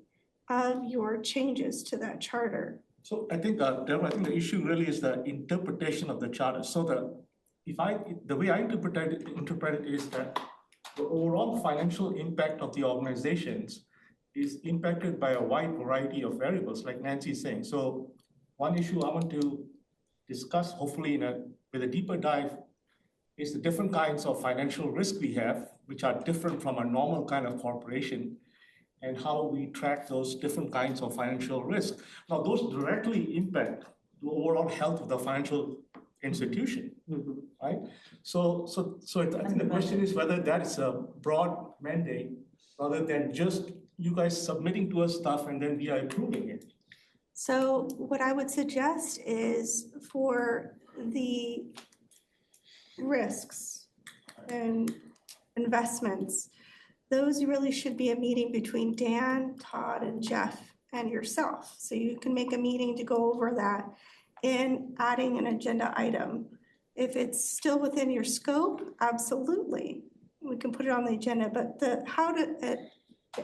of your changes to that charter. So I think, Deborah, I think the issue really is the interpretation of the charter. So the way I interpret it is that the overall financial impact of the organizations is impacted by a wide variety of variables, like Nancy's saying. So one issue I want to discuss, hopefully with a deeper dive, is the different kinds of financial risk we have, which are different from a normal kind of corporation, and how we track those different kinds of financial risk. Now, those directly impact the overall health of the financial institution, right? So I think the question is whether that is a broad mandate rather than just you guys submitting to us stuff and then we are approving it. So what I would suggest is for the risks and investments, those really should be a meeting between Dan, Todd, and Jeff and yourself. So you can make a meeting to go over that in adding an agenda item. If it's still within your scope, absolutely, we can put it on the agenda, but the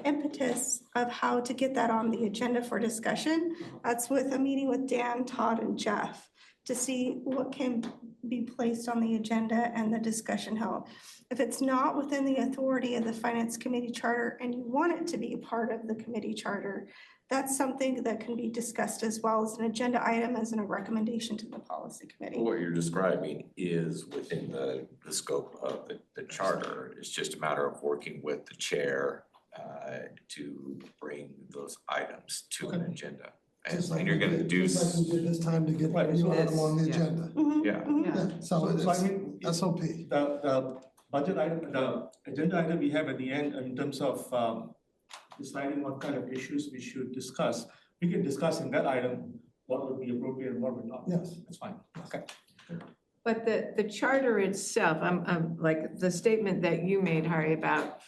impetus of how to get that on the agenda for discussion, that's with a meeting with Dan, Todd, and Jeff to see what can be placed on the agenda and the discussion held. If it's not within the authority of the Finance Committee Charter and you want it to be a part of the committee charter, that's something that can be discussed as well as an agenda item as in a recommendation to the policy committee. What you're describing is within the scope of the charter. It's just a matter of working with the chair to bring those items to an agenda. And you're gonna do. Just like we did this time to get Right, the so item on the yeah. agenda. Mhm, Yeah. mhm. Yeah, so So I it's mean, SOP. the budget item, the agenda item we have at the end in terms of deciding what kind of issues we should discuss. We can discuss in that item what would be appropriate and what would not. Yes. That's fine. Okay. But the charter itself, I'm like the statement that you made, Hari, about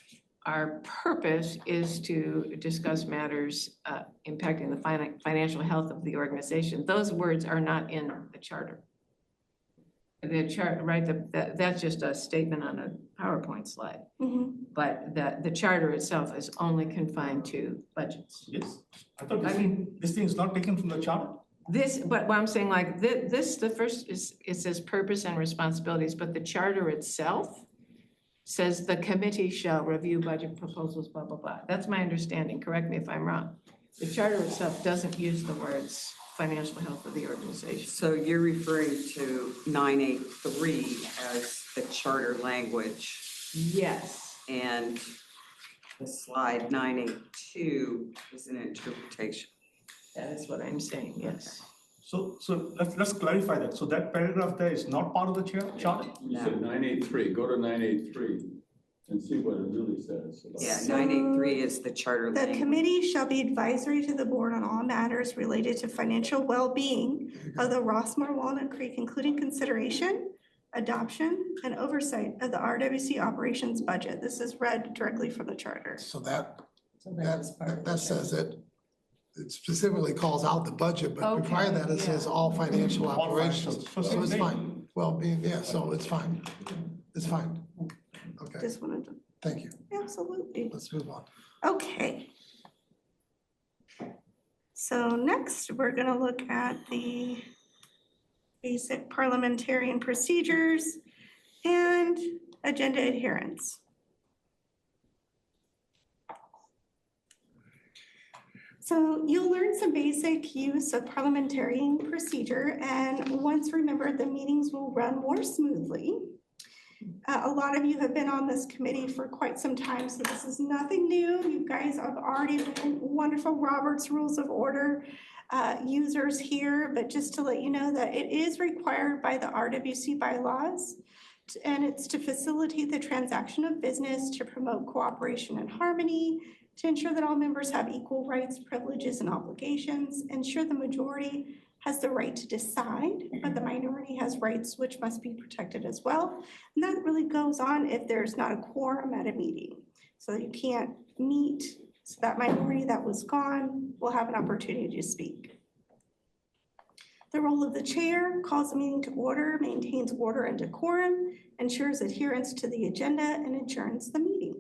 our purpose is to discuss matters impacting the financial health of the organization. Those words are not in the charter. The chart, right, that's just a statement on a PowerPoint slide. Mhm. But the charter itself is only confined to budgets. Yes. I thought I this thing is not taken from the charter. But what I'm saying, like, this, the first is, it says purpose and responsibilities, but the charter itself says the committee shall review budget proposals, blah, blah, blah. That's my understanding. Correct me if I'm wrong. The charter itself doesn't use the words financial health of the organization. So you're referring to 983 as the charter language, Yes. and the slide 982 is an interpretation. That is what I'm saying, yes. So let's clarify that. So that paragraph there is not part of the charter? You said 983, go to 983 and see what it really says. Yeah, So 983 is the charter The language. committee shall be advisory to the board on all matters related to financial well-being of the Rossmore Walnut Creek, including consideration, adoption, and oversight of the RWC operations budget. This is read directly from the charter. So that says it. It specifically calls out the budget, but prior to that, it says all financial All operations. financial. So it's Same fine. thing. Well-being, yeah, so it's fine. It's fine. Okay, Just wanted to, thank you. absolutely. Let's move on. Okay. So next, we're gonna look at the basic parliamentarian procedures and agenda adherence. So you'll learn some basic use of parliamentarian procedure, and once remembered, the meetings will run more smoothly. A lot of you have been on this committee for quite some time, so this is nothing new. You guys have already been wonderful Robert's Rules of Order users here, but just to let you know that it is required by the RWC bylaws, and it's to facilitate the transaction of business, to promote cooperation and harmony, to ensure that all members have equal rights, privileges, and obligations, ensure the majority has the right to decide, but the minority has rights which must be protected as well. And that really goes on if there's not a quorum at a meeting. So you can't meet, so that minority that was gone will have an opportunity to speak. The role of the chair calls the meeting to order, maintains order and decorum, ensures adherence to the agenda, and adjourns the meeting.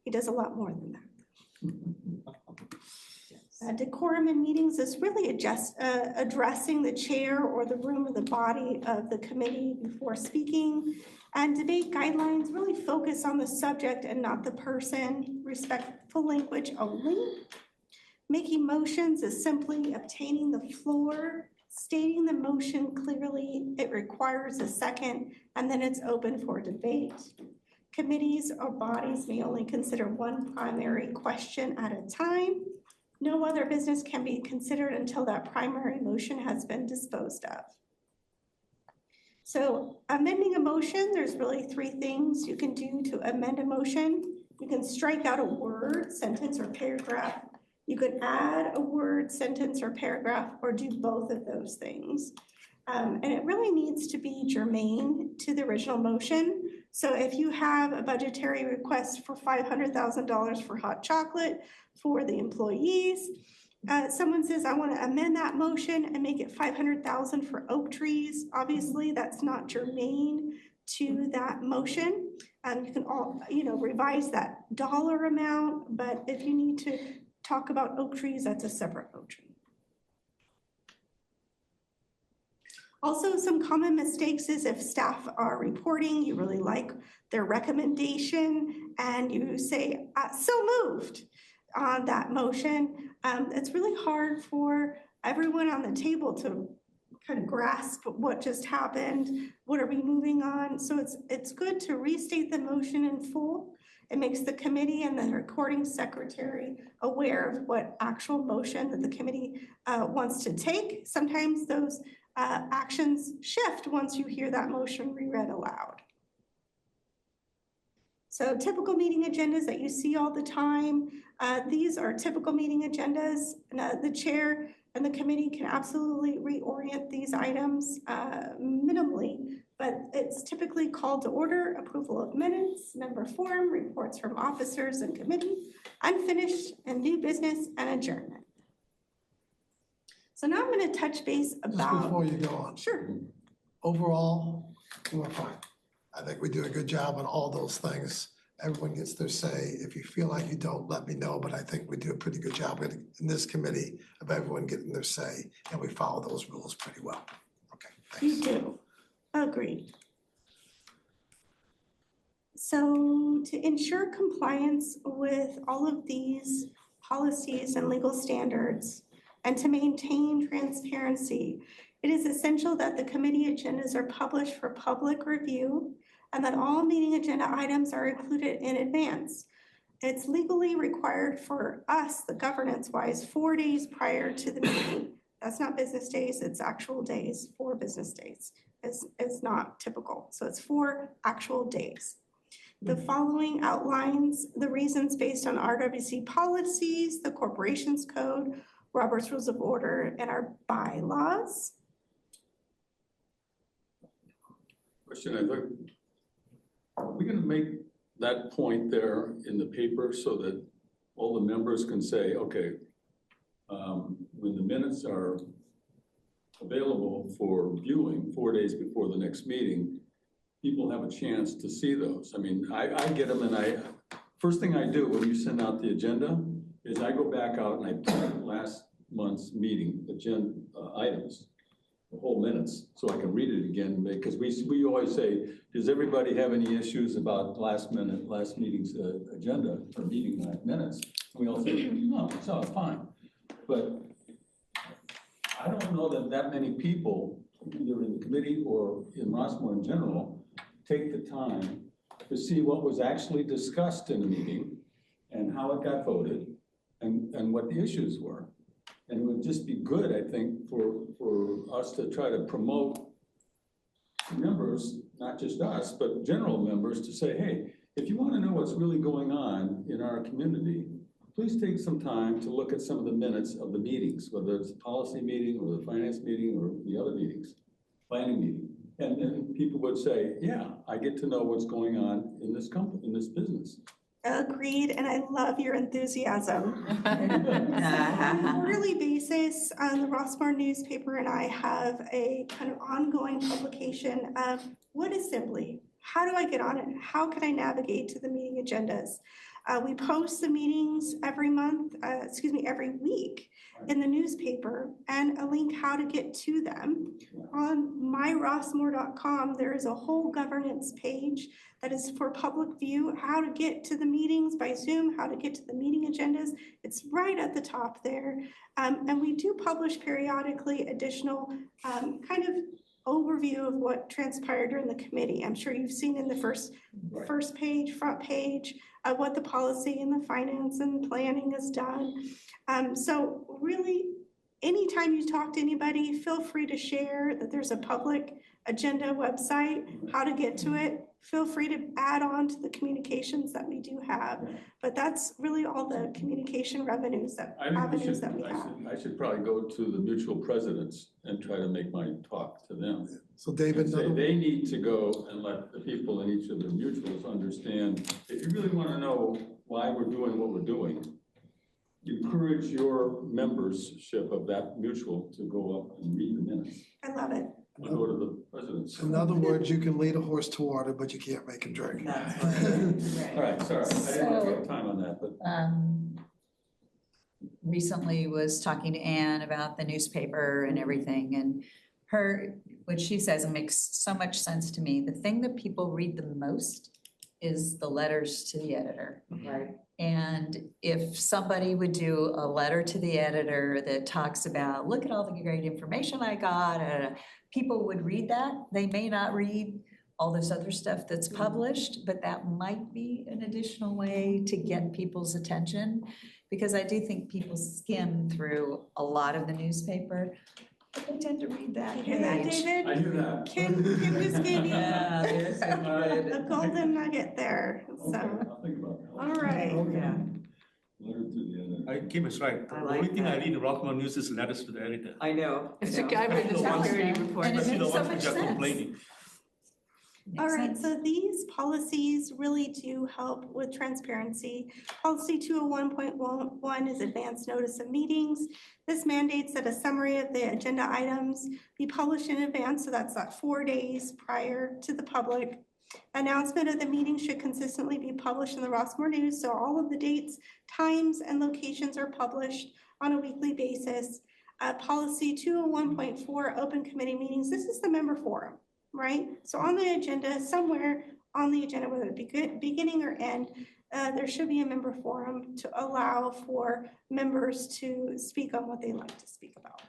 He does a lot more than that. Decorum in meetings is really addressing the chair or the room or the body of the committee before speaking. And debate guidelines really focus on the subject and not the person, respectful language only. Making motions is simply obtaining the floor, stating the motion clearly. It requires a second, and then it's open for debate. Committees or bodies may only consider one primary question at a time. No other business can be considered until that primary motion has been disposed of. So amending a motion, there's really three things you can do to amend a motion. You can strike out a word, sentence, or paragraph. You could add a word, sentence, or paragraph, or do both of those things. And it really needs to be germane to the original motion. So if you have a budgetary request for $500,000 for hot chocolate for the employees, someone says, I want to amend that motion and make it 500,000 for oak trees. Obviously, that's not germane to that motion. You can all, revise that dollar amount, but if you need to talk about oak trees, that's a separate motion. Also, some common mistakes is if staff are reporting, you really like their recommendation, and you say, so moved on that motion. It's really hard for everyone on the table to kind of grasp what just happened. What are we moving on? So it's good to restate the motion in full. It makes the committee and the recording secretary aware of what actual motion that the committee wants to take. Sometimes those actions shift once you hear that motion reread aloud. So typical meeting agendas that you see all the time, these are typical meeting agendas. And, the chair and the committee can absolutely reorient these items minimally, but it's typically called to order, approval of minutes, member form, reports from officers and committee, unfinished and new business, and adjournment. So now I'm going to touch base about. Just before you go on. Sure. Overall, we're fine. I think we do a good job on all those things. Everyone gets their say. If you feel like you don't, let me know, but I think we do a pretty good job in this committee of everyone getting their say, and we follow those rules pretty well. Okay, thanks. You do. Agreed. So to ensure compliance with all of these policies and legal standards, and to maintain transparency, it is essential that the committee agendas are published for public review and that all meeting agenda items are included in advance. It's legally required for us, the governance-wise, 4 days prior to the meeting. That's not business days, it's actual days, 4 business days. It's not typical, so it's 4 actual days. The following outlines the reasons based on RWC policies, the Corporations Code, Robert's Rules of Order, and our bylaws. Question, I think, are we gonna make that point there in the paper so that all the members can say, okay, when the minutes are available for viewing 4 days before the next meeting, people have a chance to see those? I mean, I get them, and first thing I do when you send out the agenda is I go back out and I print last month's meeting agenda items, the whole minutes, so I can read it again, because we always say, does everybody have any issues about last meeting's agenda or meeting minutes? We all say, no, it's all fine. But I don't know that many people, either in the committee or in Rossmore in general, take the time to see what was actually discussed in the meeting and how it got voted and what the issues were. And it would just be good, I think, for us to try to promote members, not just us, but general members, to say, hey, if you want to know what's really going on in our community, please take some time to look at some of the minutes of the meetings, whether it's a policy meeting or the finance meeting or the other meetings, planning meeting. And then people would say, yeah, I get to know what's going on in this company, in this business. Agreed, and I love your enthusiasm. On a quarterly basis, the Rossmore newspaper and I have a kind of ongoing publication of what is Simply? How do I get on it? How can I navigate to the meeting agendas? We post the meetings every week in the newspaper, and a link how to get to them. On myrossmore.com, there is a whole governance page that is for public view, how to get to the meetings by Zoom, how to get to the meeting agendas. It's right at the top there. And we do publish periodically additional kind of overview of what transpired during the committee. I'm sure you've seen in the first page, front page, what the policy and the finance and planning has done. So really, anytime you talk to anybody, feel free to share that there's a public agenda website, how to get to it. feel free to add on to the communications that we do have. But that's really all the communication revenues I think avenues that we have. I should probably go to the mutual presidents and try to make my talk to them. So David, And say they need to go and let the people in each of the mutuals understand, if you really want to know why we're doing what we're doing, encourage your membership of that mutual to go up and read the minutes. I love it. And go to the presidents. in other words, you can lead a horse to water, but you can't make him drink. That's right. All right, sorry, I didn't want to get time on that, but. Recently was talking to Anne about the newspaper and everything, and what she says makes so much sense to me. The thing that people read the most is the letters to the editor. Right. And if somebody would do a letter to the editor that talks about, look at all the great information I got, people would read that. They may not read all this other stuff that's published, but that might be an additional way to get people's attention. Because I do think people skim through a lot of the newspaper, but they tend to read that You hear that, page. David? I knew that. Kim just gave you Yeah, there's a good. a golden nugget there, Okay, so, I'll think about that. all right. Yeah. Letter to the editor. Kim is right. The I only like thing I that. read in Rockmore News is letters to the editor. I know. It's a guy with the Yeah. security report. And it Especially the makes so ones much which are sense. complaining. All Makes right, sense. so these policies really do help with transparency. Policy 201.1 is advance notice of meetings. This mandates that a summary of the agenda items be published in advance, so that's 4 days prior to the public. Announcement of the meeting should consistently be published in the Rossmore News, so all of the dates, times, and locations are published on a weekly basis. Policy 201.4, open committee meetings, this is the member forum. Right? So on the agenda, somewhere on the agenda, whether it be beginning or end, there should be a member forum to allow for members to speak on what they like to speak about.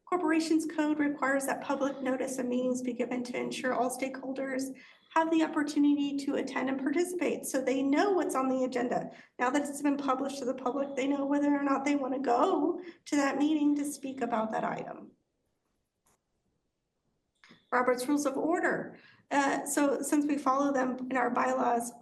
Corporations Code requires that public notice of meetings be given to ensure all stakeholders have the opportunity to attend and participate, so they know what's on the agenda. Now that it's been published to the public, they know whether or not they want to go to that meeting to speak about that item. Robert's Rules of Order. So since we follow them in our bylaws,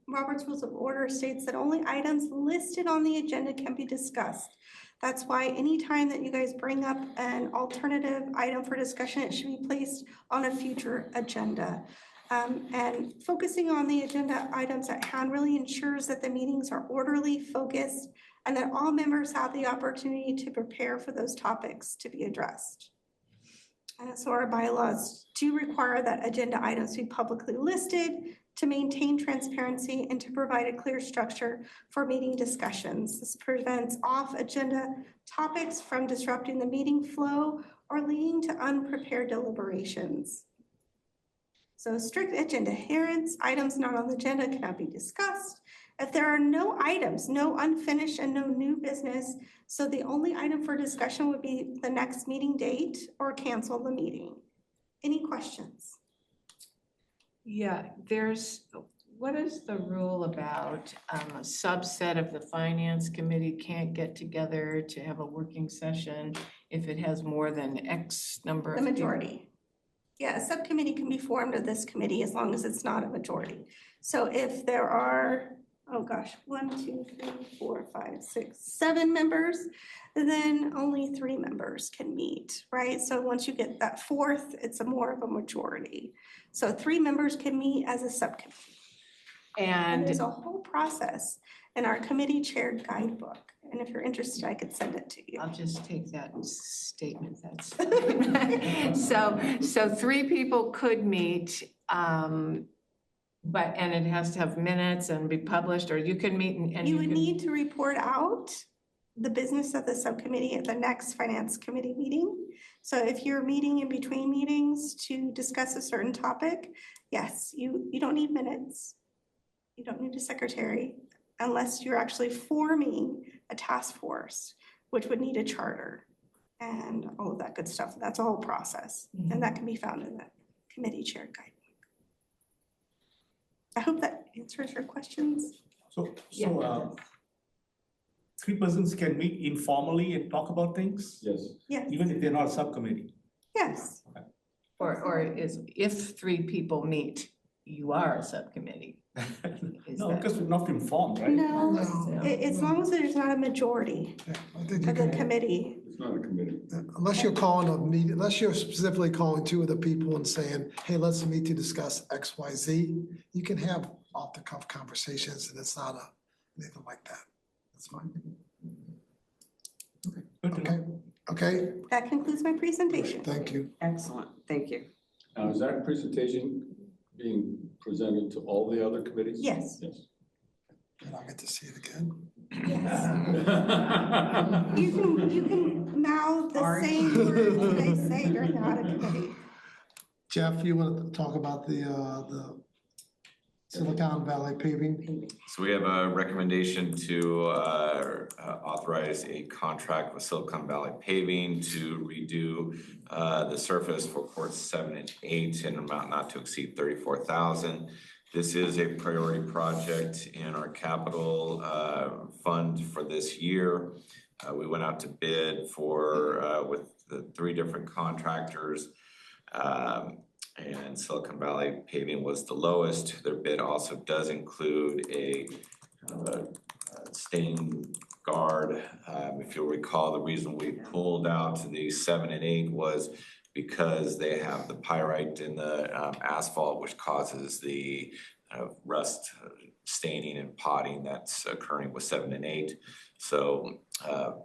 Robert's Rules of Order states that only items listed on the agenda can be discussed. That's why anytime that you guys bring up an alternative item for discussion, it should be placed on a future agenda. And focusing on the agenda items at hand really ensures that the meetings are orderly, focused, and that all members have the opportunity to prepare for those topics to be addressed. So our bylaws do require that agenda items be publicly listed to maintain transparency and to provide a clear structure for meeting discussions. This prevents off-agenda topics from disrupting the meeting flow or leading to unprepared deliberations. So strict agenda adherence, items not on the agenda cannot be discussed. If there are no items, no unfinished and no new business, so the only item for discussion would be the next meeting date or cancel the meeting. Any questions? Yeah, what is the rule about a subset of the finance committee can't get together to have a working session if it has more than X number of The people? majority. Yeah, a subcommittee can be formed of this committee as long as it's not a majority. So if there are, 7 members, then only 3 members can meet, right? So once you get that 4th, it's more of a majority. So 3 members can meet as a subcommittee. And And there's a whole process in our committee chaired guidebook. And if you're interested, I could send it to you. I'll just take that statement, that's. So 3 people could meet, and it has to have minutes and be published, or you can meet and You you would can. need to report out the business of the subcommittee at the next finance committee meeting. So if you're meeting in between meetings to discuss a certain topic, yes, you don't need minutes. You don't need a secretary unless you're actually forming a task force, which would need a charter and all of that good stuff. That's a whole process. And that can be found in the committee chair guidebook. I hope that answers your questions. So, Yeah. 3 persons can meet informally and talk about things, Yes. Yes, even if they're not a subcommittee. yes. Or is, if three people meet, you are a subcommittee? Is No, that- because we're not informed, right? No, No. as long as there's not a majority Yeah, I think you of the can, committee. It's not a committee. unless you're calling a meeting, unless you're specifically calling two of the people and saying, hey, let's meet to discuss X, Y, Z, you can have off the cuff conversations and it's not anything like that. That's fine. Good to know. Okay, That concludes my presentation. thank you. Excellent, thank you. Now, is that presentation being presented to all the other committees? Yes. Yes. And I'll get to see it again. You can mouth the same words they say during the audit committee. Jeff, you want to talk about the Silicon Valley paving? So we have a recommendation to authorize a contract with Silicon Valley Paving to redo the surface for courts 7 and 8 in an amount not to exceed $34,000. This is a priority project in our capital fund for this year. We went out to bid for with the 3 different contractors. And Silicon Valley Paving was the lowest. Their bid also does include a stain guard. If you'll recall, the reason we pulled out the 7 and 8 was because they have the pyrite in the asphalt, which causes the rust staining and potting that's occurring with 7 and 8. So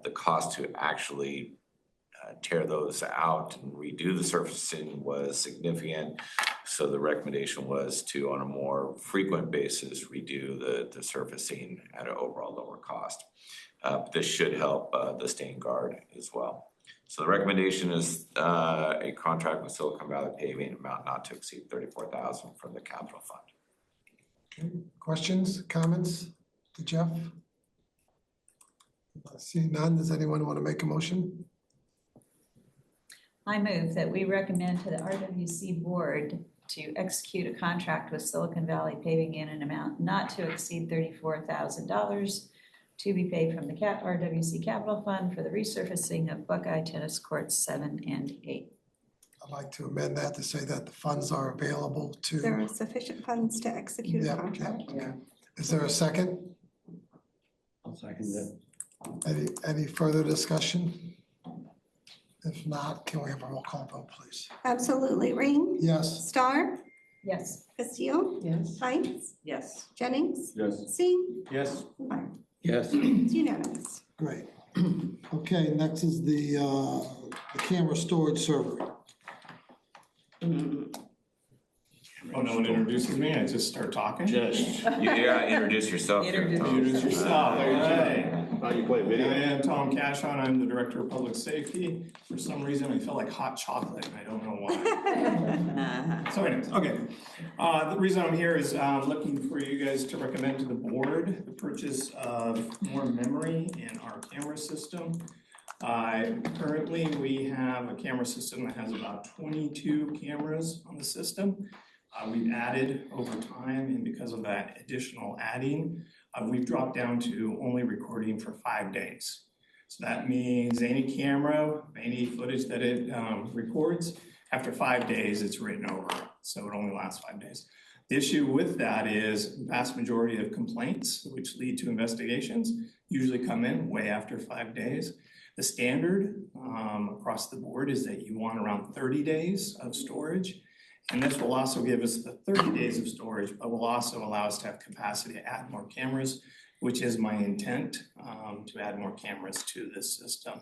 the cost to actually tear those out and redo the surfacing was significant. So the recommendation was to, on a more frequent basis, redo the surfacing at an overall lower cost. This should help the stain guard as well. So the recommendation is a contract with Silicon Valley Paving, amount not to exceed $34,000 from the capital fund. Okay, questions, comments to Jeff? See none, does anyone want to make a motion? I move that we recommend to the RWC board to execute a contract with Silicon Valley Paving in an amount not to exceed $34,000 to be paid from the RWC Capital Fund for the resurfacing of Buckeye Tennis Courts 7 and 8. I'd like to amend that to say that the funds are available to. There are sufficient funds to execute a Yeah, contract. okay. Is there a second? I'll second that. Any further discussion? If not, can we have a roll call vote, please? Absolutely. Ring, Yes, Star, Yes. Castillo, Yes. Bites, Yes. Jennings, Yes. Singh, Yes. Meyer. Yes, It's unanimous. great. Okay, next is the camera storage server. Oh, no one introduces me, I just start talking? Just, You gotta introduce yourself here, Introduce Tom. Introduce yourself, hey. You play I am Tom Cashon, I'm the Director of Public Safety. For some reason, I feel like hot chocolate, and I don't know why. So anyways, okay. The reason I'm here is looking for you guys to recommend to the board the purchase of more memory in our camera system. Currently, we have a camera system that has about 22 cameras on the system. We've added over time, and because of that additional adding, we've dropped down to only recording for 5 days. So that means any camera, any footage that it records, after 5 days, it's written over. So it only lasts 5 days. The issue with that is vast majority of complaints, which lead to investigations, usually come in way after 5 days. The standard across the board is that you want around 30 days of storage. And this will also give us the 30 days of storage, but will also allow us to have capacity to add more cameras, which is my intent, to add more cameras to this system.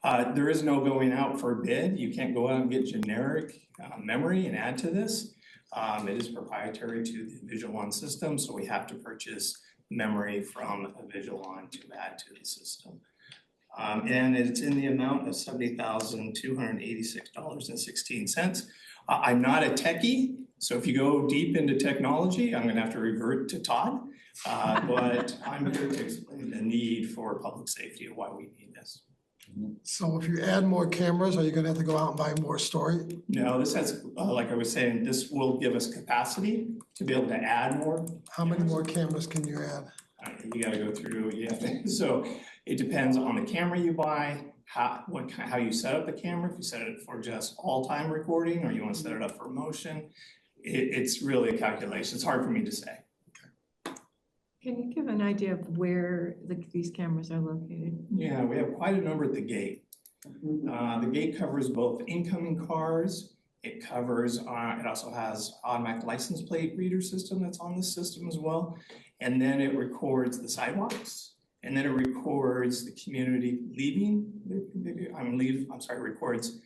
There is no going out for bid. You can't go out and get generic memory and add to this. It is proprietary to the Avigilon system, so we have to purchase memory from Avigilon to add to the system. And it's in the amount of $70,286.16. I'm not a techie, so if you go deep into technology, I'm gonna have to revert to Todd. But I'm here to explain the need for public safety and why we need this. So if you add more cameras, are you gonna have to go out and buy more storage? No, this has, like I was saying, this will give us capacity to be able to add more. How many more cameras can you add? You gotta go through, so it depends on the camera you buy, how you set up the camera, if you set it for just all-time recording, or you want to set it up for motion. It's really a calculation. It's hard for me to say. Can you give an idea of where these cameras are located? Yeah, we have quite a number at the gate. The gate covers both incoming cars. It covers, it also has automatic license plate reader system that's on the system as well. And then it records the sidewalks. And then it records the community leaving, records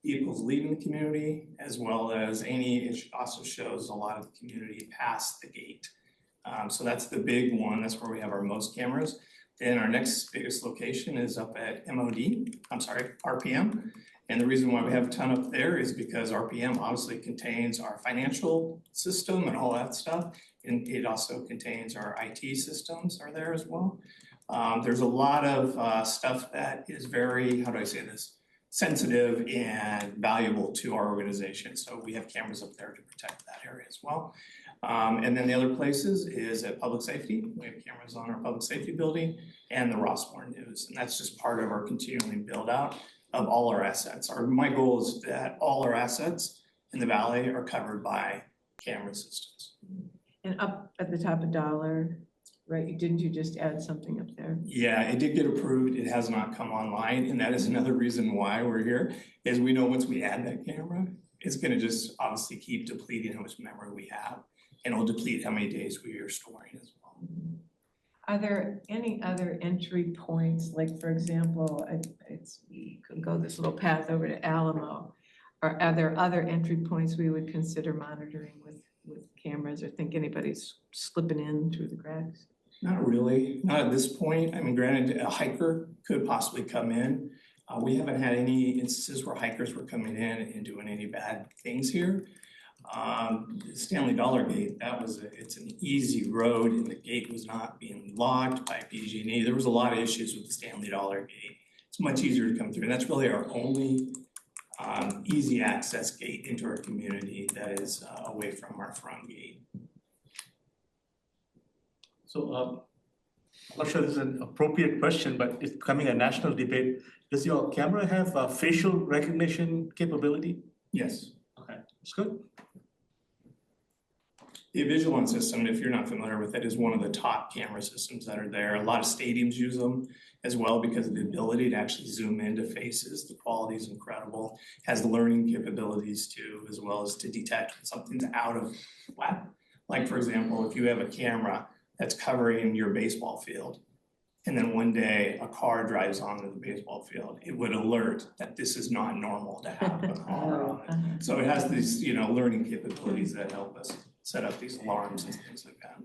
vehicles leaving the community, as well as it also shows a lot of the community past the gate. So that's the big one. That's where we have our most cameras. Then our next biggest location is up at RPM. And the reason why we have a ton up there is because RPM obviously contains our financial system and all that stuff. And it also contains our IT systems are there as well. There's a lot of stuff that is very, how do I say this, sensitive and valuable to our organization. So we have cameras up there to protect that area as well. And then the other places is at public safety. We have cameras on our public safety building and the Rossmore News. And that's just part of our continuing build out of all our assets. My goal is that all our assets in the valley are covered by camera systems. And up at the top of dollar, right? Didn't you just add something up there? Yeah, it did get approved. It has not come online. And that is another reason why we're here, is we know once we add that camera, it's gonna just obviously keep depleting how much memory we have. And it'll deplete how many days we are storing as well. Are there any other entry points, like for example, we could go this little path over to Alamo. Or are there other entry points we would consider monitoring with cameras, or think anybody's slipping in through the cracks? Not really, not at this point. I mean, granted, a hiker could possibly come in. We haven't had any instances where hikers were coming in and doing any bad things here. Stanley Dollar Gate, it's an easy road, and the gate was not being locked by PG&E. There was a lot of issues with the Stanley Dollar Gate. It's much easier to come through, and that's really our only easy access gate into our community that is away from our front gate. So I'm not sure this is an appropriate question, but it's becoming a national debate. Does your camera have facial recognition capability? Yes. Okay, that's good. The Vigilance system, if you're not familiar with it, is one of the top camera systems that are there. A lot of stadiums use them as well because of the ability to actually zoom into faces. The quality is incredible. Has learning capabilities too, as well as to detect when something's out of whack. Like for example, if you have a camera that's covering your baseball field, and then one day a car drives onto the baseball field, it would alert that this is not normal to have a car on it. So it has these, learning capabilities that help us set up these alarms and things like that.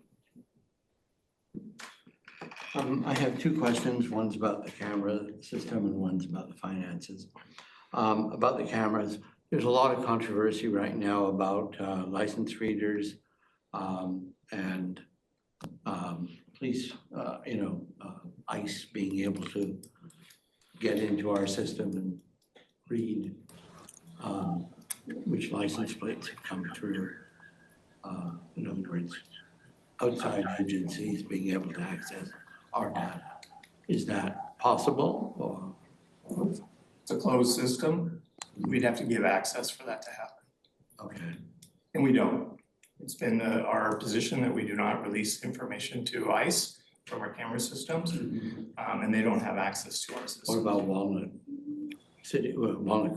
I have two questions. One's about the camera system and one's about the finances. About the cameras, there's a lot of controversy right now about license readers and police, ICE being able to get into our system and read which license plates have come through. In other words, outside agencies being able to access our data. Is that possible, or? It's a closed system. We'd have to give access for that to happen. Okay. And we don't. It's been our position that we do not release information to ICE from our camera systems, and they don't have access to our system. What about Walnut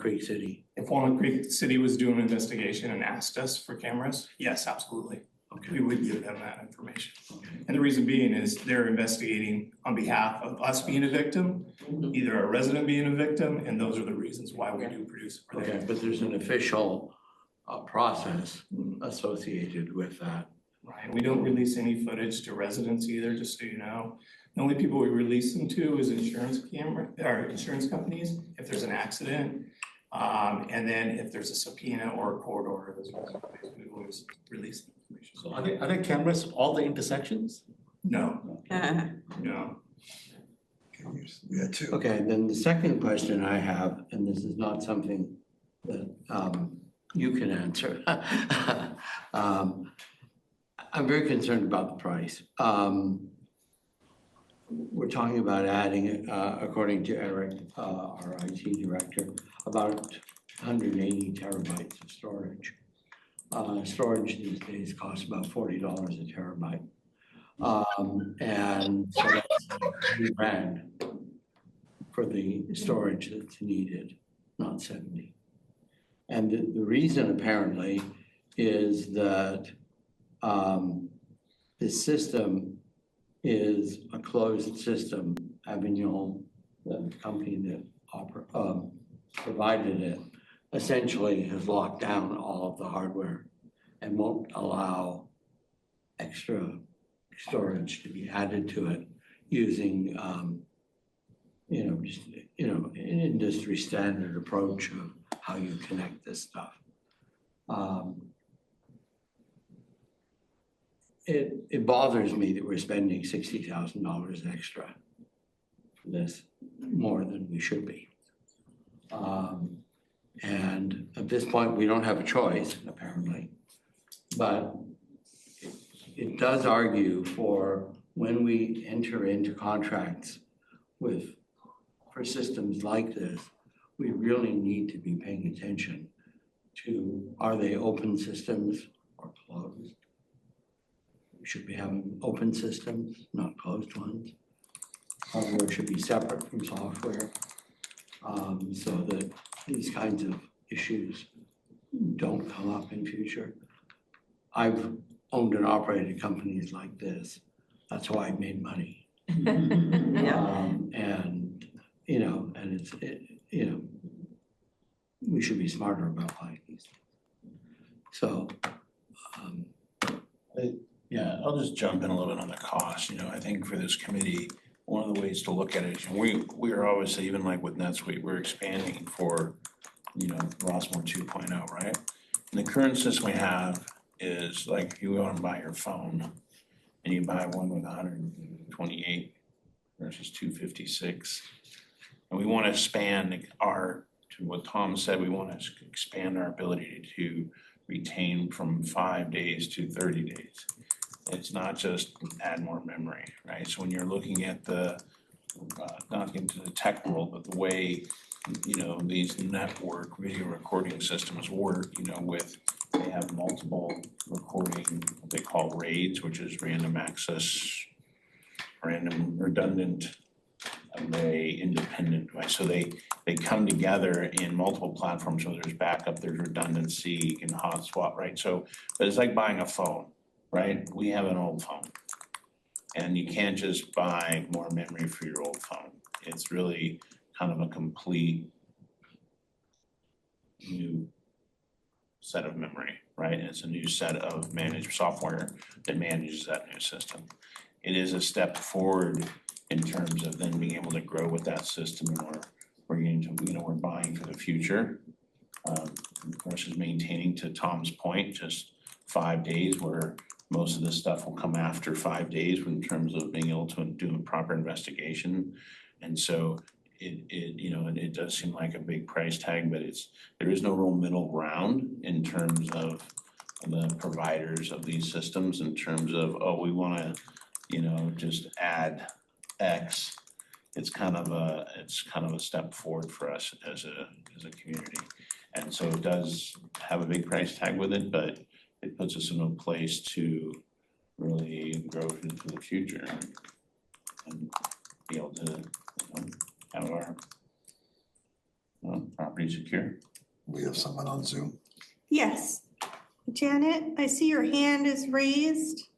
Creek City? If Walnut Creek City was doing an investigation and asked us for cameras, yes, absolutely. Okay. We would give them that information. Okay. And the reason being is they're investigating on behalf of us being a victim, either a resident being a victim, and those are the reasons why we do produce it for them. Okay, but there's an official process associated with that. Right, we don't release any footage to residents either, just so you know. The only people we release them to is insurance companies, if there's an accident. And then if there's a subpoena or a court order, those are we always release the information. So are there cameras for all the intersections? No, no. Yeah, two. Okay, then the second question I have, and this is not something that you can answer. I'm very concerned about the price. we're talking about adding, according to Eric, our IT director, about 180 terabytes of storage. Storage these days costs about $40 a terabyte. And so that's $3,000 for the storage that's needed, not 70. And the reason apparently is that this system is a closed system. Avignon, the company that provided it, essentially has locked down all of the hardware and won't allow extra storage to be added to it using, just, an industry standard approach of how you connect this stuff. It bothers me that we're spending $60,000 extra for this, more than we should be. And at this point, we don't have a choice, apparently. But it does argue for when we enter into contracts for systems like this, we really need to be paying attention to, are they open systems or closed? Should we have open systems, not closed ones? Hardware should be separate from software, so that these kinds of issues don't come up in future. I've owned and operated companies like this. That's why I made money. And we should be smarter about buying these things. So, Yeah, I'll just jump in a little bit on the cost. I think for this committee, one of the ways to look at it is we are obviously, even like with NetSuite, we're expanding for, Rossmore 2.0, right? And the current system we have is like, you go out and buy your phone and you buy one with 128 versus 256. And we want to expand to what Tom said, we want to expand our ability to retain from 5 days to 30 days. It's not just add more memory, right? So when you're looking at not into the tech world, but the way, these network video recording systems work, they have multiple recording, what they call RAIDs, which is random access, random redundant, array independent, right? So they come together in multiple platforms, so there's backup, there's redundancy, you can hotspot, right? So, but it's like buying a phone, right? We have an old phone. And you can't just buy more memory for your old phone. It's really kind of a complete new set of memory, right? And it's a new set of managed software that manages that new system. It is a step forward in terms of then being able to grow with that system, and we're getting to, we're buying for the future versus maintaining, to Tom's point, just 5 days, where most of this stuff will come after 5 days in terms of being able to do a proper investigation. And so it does seem like a big price tag, but there is no real middle ground in terms of the providers of these systems, in terms of, we want to, just add X. It's kind of a step forward for us as a community. And so it does have a big price tag with it, but it puts us in a place to really grow into the future and be able to have our property secure. We have someone on Zoom. Yes. Janet, I see your hand is raised.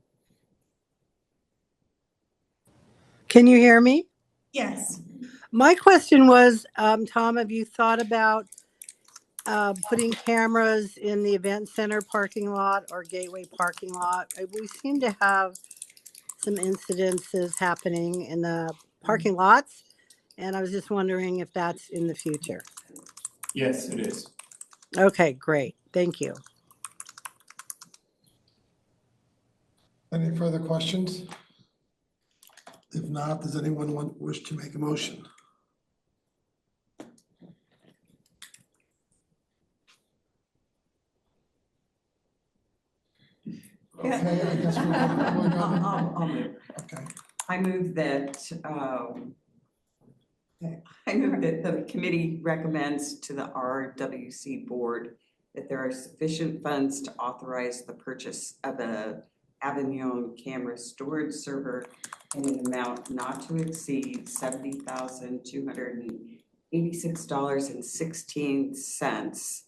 Can you hear me? Yes. My question was, Tom, have you thought about putting cameras in the event center parking lot or gateway parking lot? We seem to have some incidences happening in the parking lots, and I was just wondering if that's in the future. Yes, it is. Okay, great. Thank you. Any further questions? If not, does anyone wish to make a motion? Okay, I guess we're going on. I'll move. Okay. I move that, the committee recommends to the RWC board that there are sufficient funds to authorize the purchase of a Avignon camera storage server in an amount not to exceed $70,286.16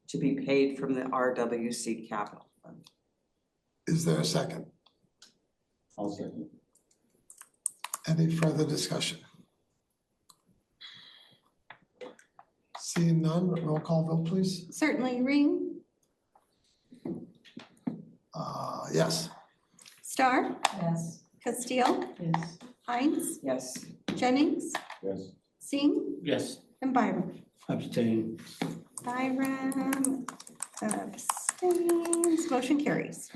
to be paid from the RWC capital fund. Is there a second? I'll second. Any further discussion? Seeing none, roll call vote, please. Certainly. Ring, Yes. Star, Yes. Castile, Yes. Hines, Yes. Jennings, Yes. Singh, Yes. and Byram. Abstain. Byram abstains, motion carries.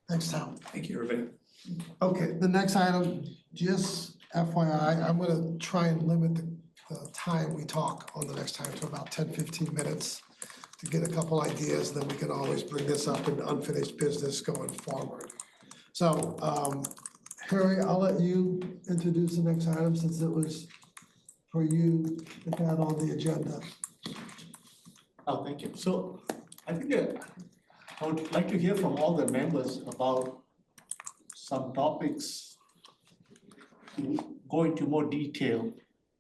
Thanks, Tom. Thank you, everybody. Okay, the next item, just FYI, I'm gonna try and limit the time we talk on the next time to about 10-15 minutes to get a couple ideas, then we can always bring this up in unfinished business going forward. So, Harry, I'll let you introduce the next item since it was for you to have on the agenda. Oh, thank you. So I think I would like to hear from all the members about some topics to go into more detail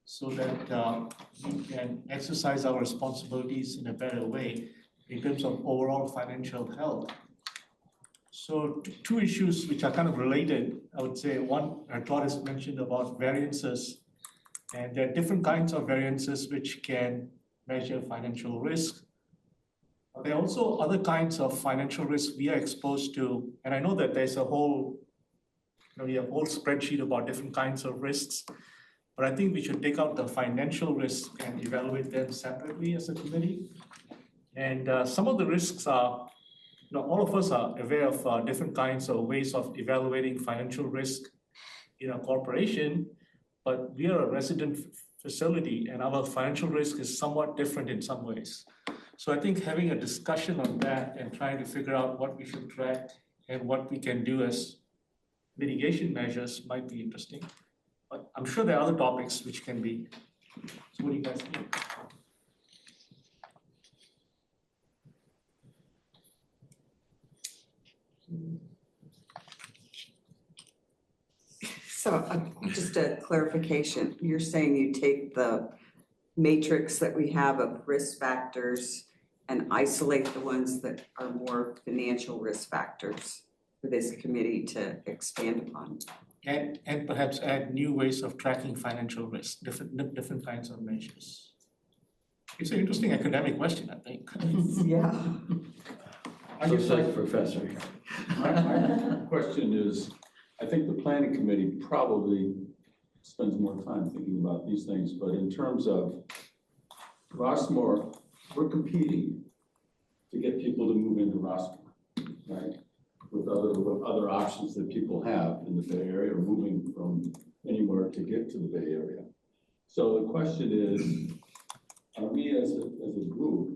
so that we can exercise our responsibilities in a better way in terms of overall financial health. So two issues which are kind of related, I would say. One, Todd has mentioned about variances, and there are different kinds of variances which can measure financial risk. There are also other kinds of financial risk we are exposed to, and I know that there's a whole, we have a whole spreadsheet about different kinds of risks, but I think we should take out the financial risk and evaluate them separately as a committee. And some of the risks are, all of us are aware of different kinds of ways of evaluating financial risk in a corporation, but we are a resident facility and our financial risk is somewhat different in some ways. So I think having a discussion on that and trying to figure out what we should track and what we can do as mitigation measures might be interesting. But I'm sure there are other topics which can be. So what do you guys think? So just a clarification, you're saying you take the matrix that we have of risk factors and isolate the ones that are more financial risk factors for this committee to expand upon? And perhaps add new ways of tracking financial risk, different kinds of measures. It's an interesting academic question, I think. Yeah. I guess Associate professor. my question is, I think the planning committee probably spends more time thinking about these things, but in terms of Rossmore, we're competing to get people to move into Rossmore, right? With other options that people have in the Bay Area or moving from anywhere to get to the Bay Area. So the question is, are we as a group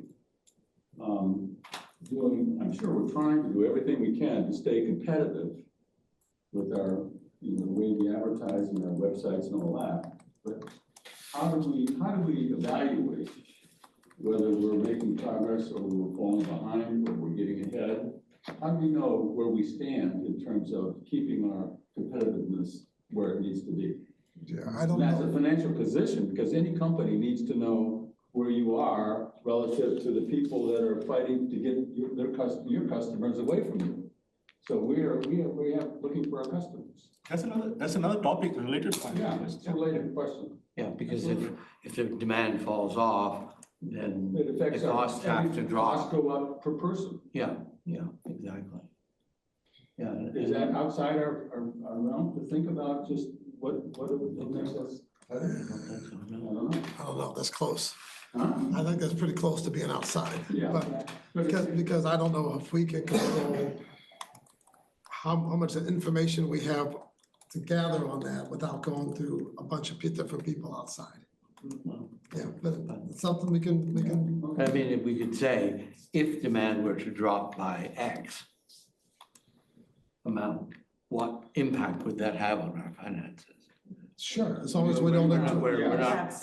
I'm sure we're trying to do everything we can to stay competitive with our, the way we advertise and our websites and all that. But how do we evaluate whether we're making progress or we're falling behind or we're getting ahead? How do we know where we stand in terms of keeping our competitiveness where it needs to be? Yeah, I don't And that's know. a financial position, because any company needs to know where you are relative to the people that are fighting to get your customers away from you. So we are looking for our customers. That's another topic related to Yeah, financial risk. it's a related question. Yeah, because if the demand falls off, then It the affects costs have to drop. Costs go up per person. Yeah, exactly. Yeah. Is that outside our realm to think about just what makes us? I I don't know. don't know, that's close. Huh? I think that's pretty close to being outside. Yeah. But because I don't know if we can control how much information we have to gather on that without going through a bunch of different people outside. Yeah, but it's something we can, I mean, if we could say, if demand were to drop by X amount, what impact would that have on our finances? Sure, as long as we don't, We're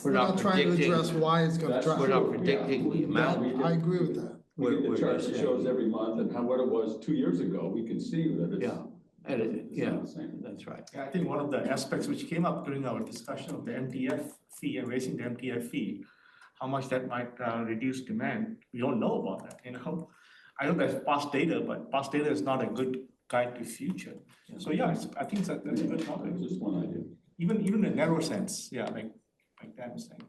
we're not trying to predicting, address why it's gonna That's drop. we're not true. predicting the Yeah, amount. we I agree with that. We get We're the chart that just shows saying- every month and how, what it was 2 years ago, we can see that it's. Yeah, and it's yeah, not the same. that's right. Yeah, I think one of the aspects which came up during our discussion of the MTF fee and raising the MTF fee, how much that might reduce demand, we don't know about that, you know? I know there's past data, but past data is not a good guide to future. So yeah, I think that's a good topic, That was just one idea. even in a narrow sense, yeah, like Dan was saying.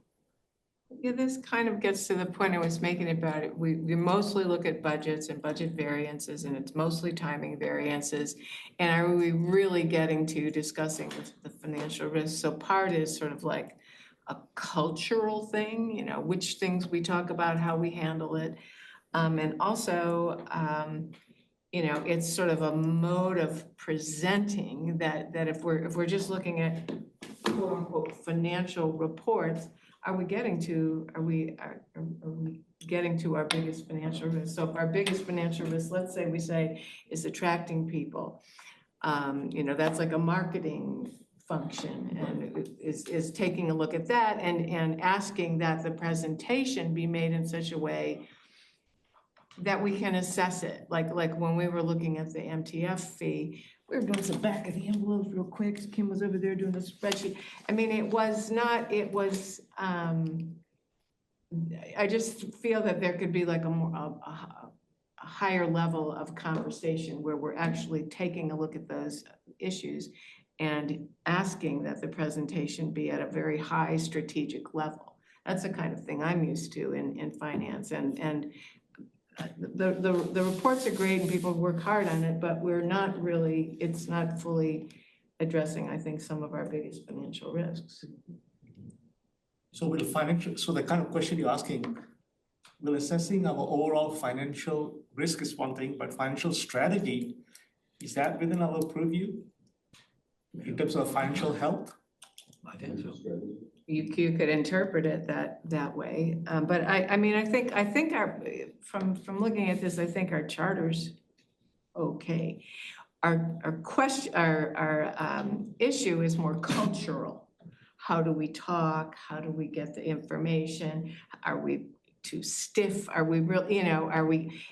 Yeah, this kind of gets to the point I was making about it. We mostly look at budgets and budget variances, and it's mostly timing variances. And are we really getting to discussing the financial risks? So part is sort of like a cultural thing, you know, which things we talk about, how we handle it. And also, you know, it's sort of a mode of presenting that if we're just looking at quote unquote financial reports, are we getting to our biggest financial risk? So if our biggest financial risk, let's say we say, is attracting people, you know, that's like a marketing function, and is taking a look at that and asking that the presentation be made in such a way that we can assess it. Like when we were looking at the MTF fee, we were doing some back of the envelopes real quick. Kim was over there doing a spreadsheet. I mean, it was, I just feel that there could be like a higher level of conversation where we're actually taking a look at those issues and asking that the presentation be at a very high strategic level. That's the kind of thing I'm used to in finance, and the reports are great and people work hard on it, but it's not fully addressing, I think, some of our biggest financial risks. So the kind of question you're asking, will assessing our overall financial risk is one thing, but financial strategy, is that within our purview? In terms of financial health? I think so. You could interpret it that way, but I mean, I think our, from looking at this, I think our charter's okay. Our issue is more cultural. How do we talk? How do we get the information? Are we too stiff? Are we real, you know,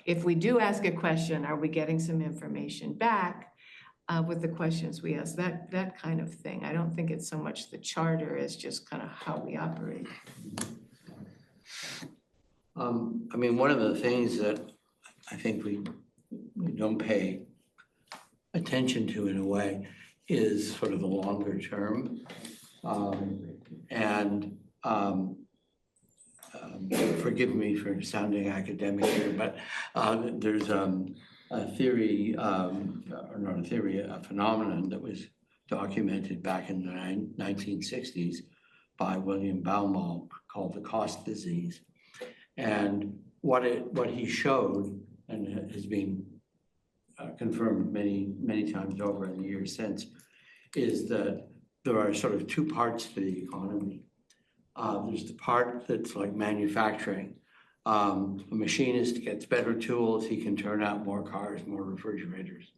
if we do ask a question, are we getting some information back? With the questions we ask, that kind of thing. I don't think it's so much the charter as just kind of how we operate. I mean, one of the things that I think we don't pay attention to in a way is sort of the longer term. Forgive me for sounding academic here, but there's a theory, or not a theory, a phenomenon that was documented back in the 1960s by William Baumol called the cost disease. And what he showed, and it has been confirmed many times over in the years since, is that there are sort of two parts to the economy. There's the part that's like manufacturing. A machinist gets better tools, he can turn out more cars, more refrigerators.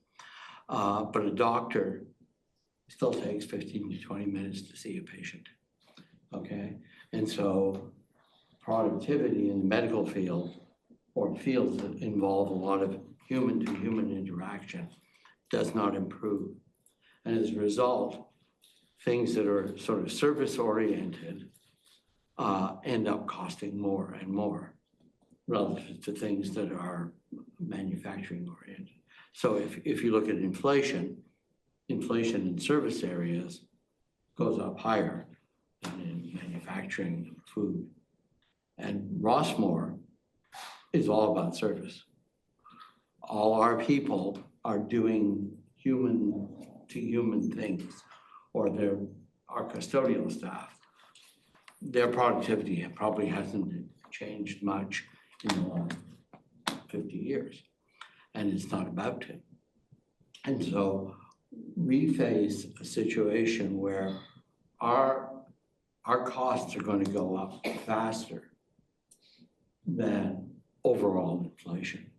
But a doctor still takes 15 to 20 minutes to see a patient, okay? And so productivity in the medical field or fields that involve a lot of human-to-human interaction does not improve. And as a result, things that are sort of service-oriented end up costing more and more relative to things that are manufacturing oriented. So if you look at inflation in service areas goes up higher than in manufacturing food. And Rossmore is all about service. All our people are doing human to human things, or our custodial staff. Their productivity probably hasn't changed much in the last 50 years, and it's not about to. And so we face a situation where our costs are going to go up faster than overall inflation.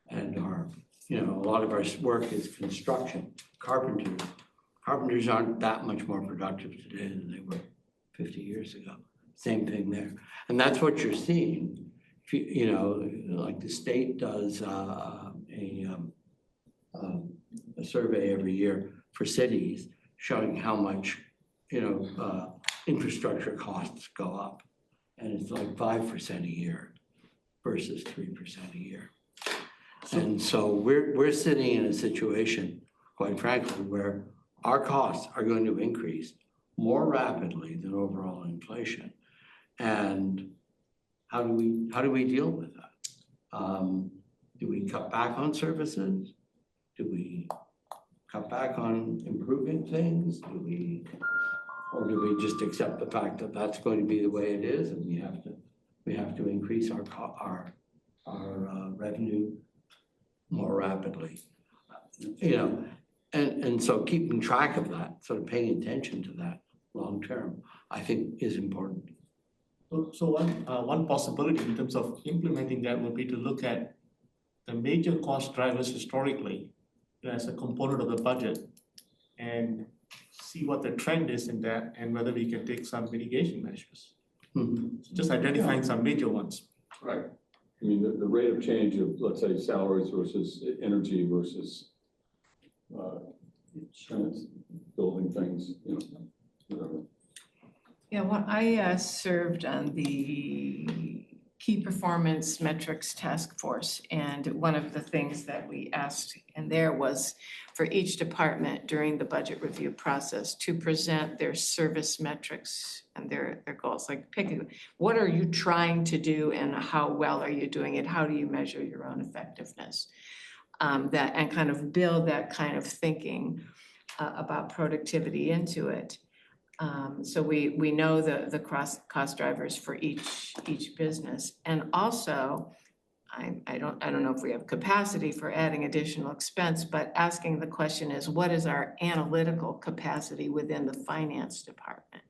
And a lot of our work is construction. carpenters aren't that much more productive today than they were 50 years ago. Same thing there. And that's what you're seeing. If you know, like the state does a survey every year for cities showing how much, infrastructure costs go up. And it's like 5% a year versus 3% a year. And so we're sitting in a situation, quite frankly, where our costs are going to increase more rapidly than overall inflation. And how do we deal with that? Do we cut back on services? Do we cut back on improving things? Or do we just accept the fact that that's going to be the way it is, and we have to increase our revenue more rapidly? And so keeping track of that, sort of paying attention to that long term, I think is important. So one possibility in terms of implementing that would be to look at the major cost drivers historically as a component of the budget and see what the trend is in that and whether we can take some mitigation measures. Just identifying some major ones. Right. I mean, the rate of change of, let's say, salaries versus energy versus insurance, building things, whatever. Yeah, well, I served on the Key Performance Metrics Task Force, and one of the things that we asked in there was for each department during the budget review process to present their service metrics and their goals. Like, what are you trying to do and how well are you doing it? How do you measure your own effectiveness? And kind of build that kind of thinking about productivity into it. So we know the cost drivers for each business, and also I don't know if we have capacity for adding additional expense, but asking the question is, what is our analytical capacity within the finance department?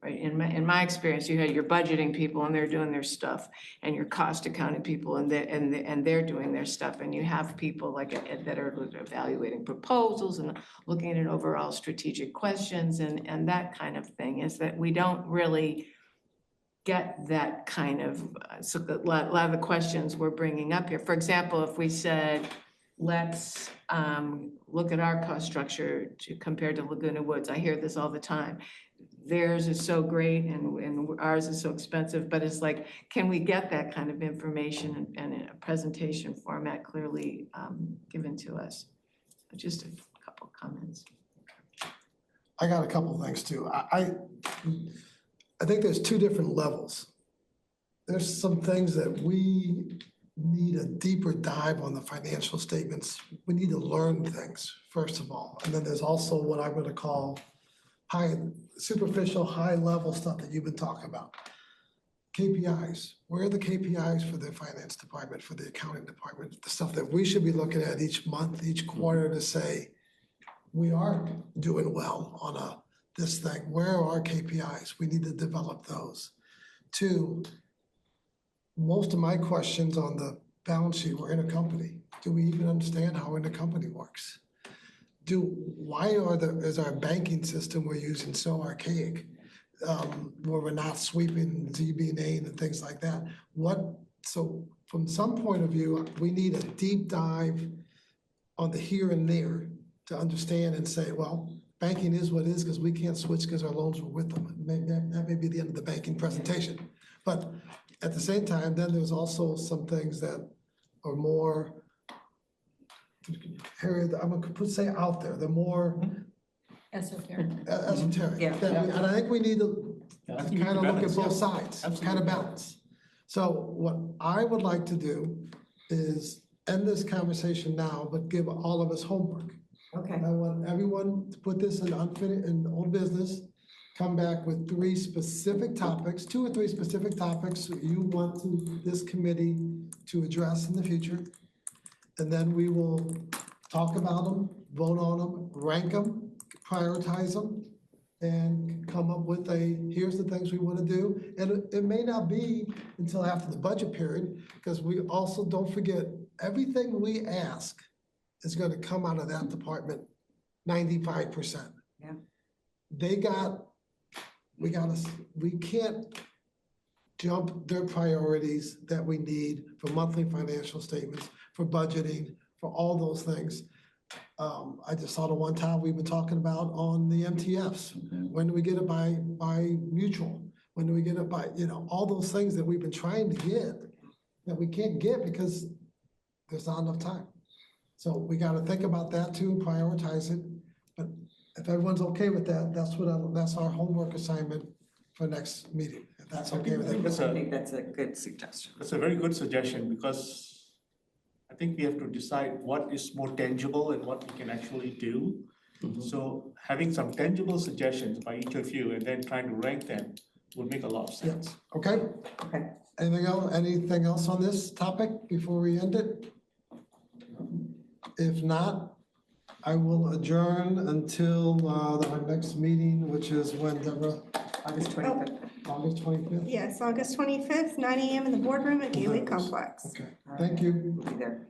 Right. In my experience, you had your budgeting people and they're doing their stuff, and your cost accounting people and they're doing their stuff, and you have people that are evaluating proposals and looking at overall strategic questions and that kind of thing. Is that we don't really get that kind of so a lot of the questions we're bringing up here. For example, if we said, let's look at our cost structure compared to Laguna Woods. I hear this all the time. Theirs is so great and ours is so expensive, but it's like, can we get that kind of information and in a presentation format clearly given to us? Just a couple comments. I got a couple of things too. I think there's two different levels. There's some things that we need a deeper dive on the financial statements. We need to learn things, first of all. And then there's also what I'm going to call superficial, high-level stuff that you've been talking about. KPIs. Where are the KPIs for the finance department, for the accounting department? The stuff that we should be looking at each month, each quarter to say, we are doing well on this thing. Where are our KPIs? We need to develop those. Two, most of my questions on the balance sheet were intercompany. Do we even understand how intercompany works? Is our banking system we're using so archaic, where we're not sweeping ZB&A and things like that? So from some point of view, we need a deep dive on the here and there to understand and say, well, banking is what it is because we can't switch because our loans were with them. That may be the end of the banking presentation. But at the same time, then there's also some things that are more, I'm gonna say out there, the more Esoteric. esoteric. Yeah. And I think we need to I think kind of look at balance, both yeah. sides, kind Absolutely. of balance. So what I would like to do is end this conversation now, but give all of us homework. Okay. I want everyone to put this in old business, come back with 3 specific topics, 2 or 3 specific topics you want this committee to address in the future. And then we will talk about them, vote on them, rank them, prioritize them, and come up with here's the things we want to do. And it may not be until after the budget period, because we also don't forget, everything we ask is going to come out of that department 95%. Yeah. We can't jump their priorities that we need for monthly financial statements, for budgeting, for all those things. I just saw the one time we've been talking about on the MTFs. When do we get it by mutual? When do we get it by, all those things that we've been trying to get that we can't get because there's not enough time. So we got to think about that too, prioritize it. But if everyone's okay with that, that's our homework assignment for next meeting. If that's okay with everyone. I think that's a good suggestion. That's a very good suggestion because I think we have to decide what is more tangible and what we can actually do. So having some tangible suggestions by each of you and then trying to rank them would make a lot of sense. Okay? Okay. Anything else on this topic before we end it? If not, I will adjourn until our next meeting, which is when, Deborah? August 25th. August 25th? Yes, August 25th, 9 a.m. in the boardroom at Gateway Complex. Okay, thank you. We'll be there.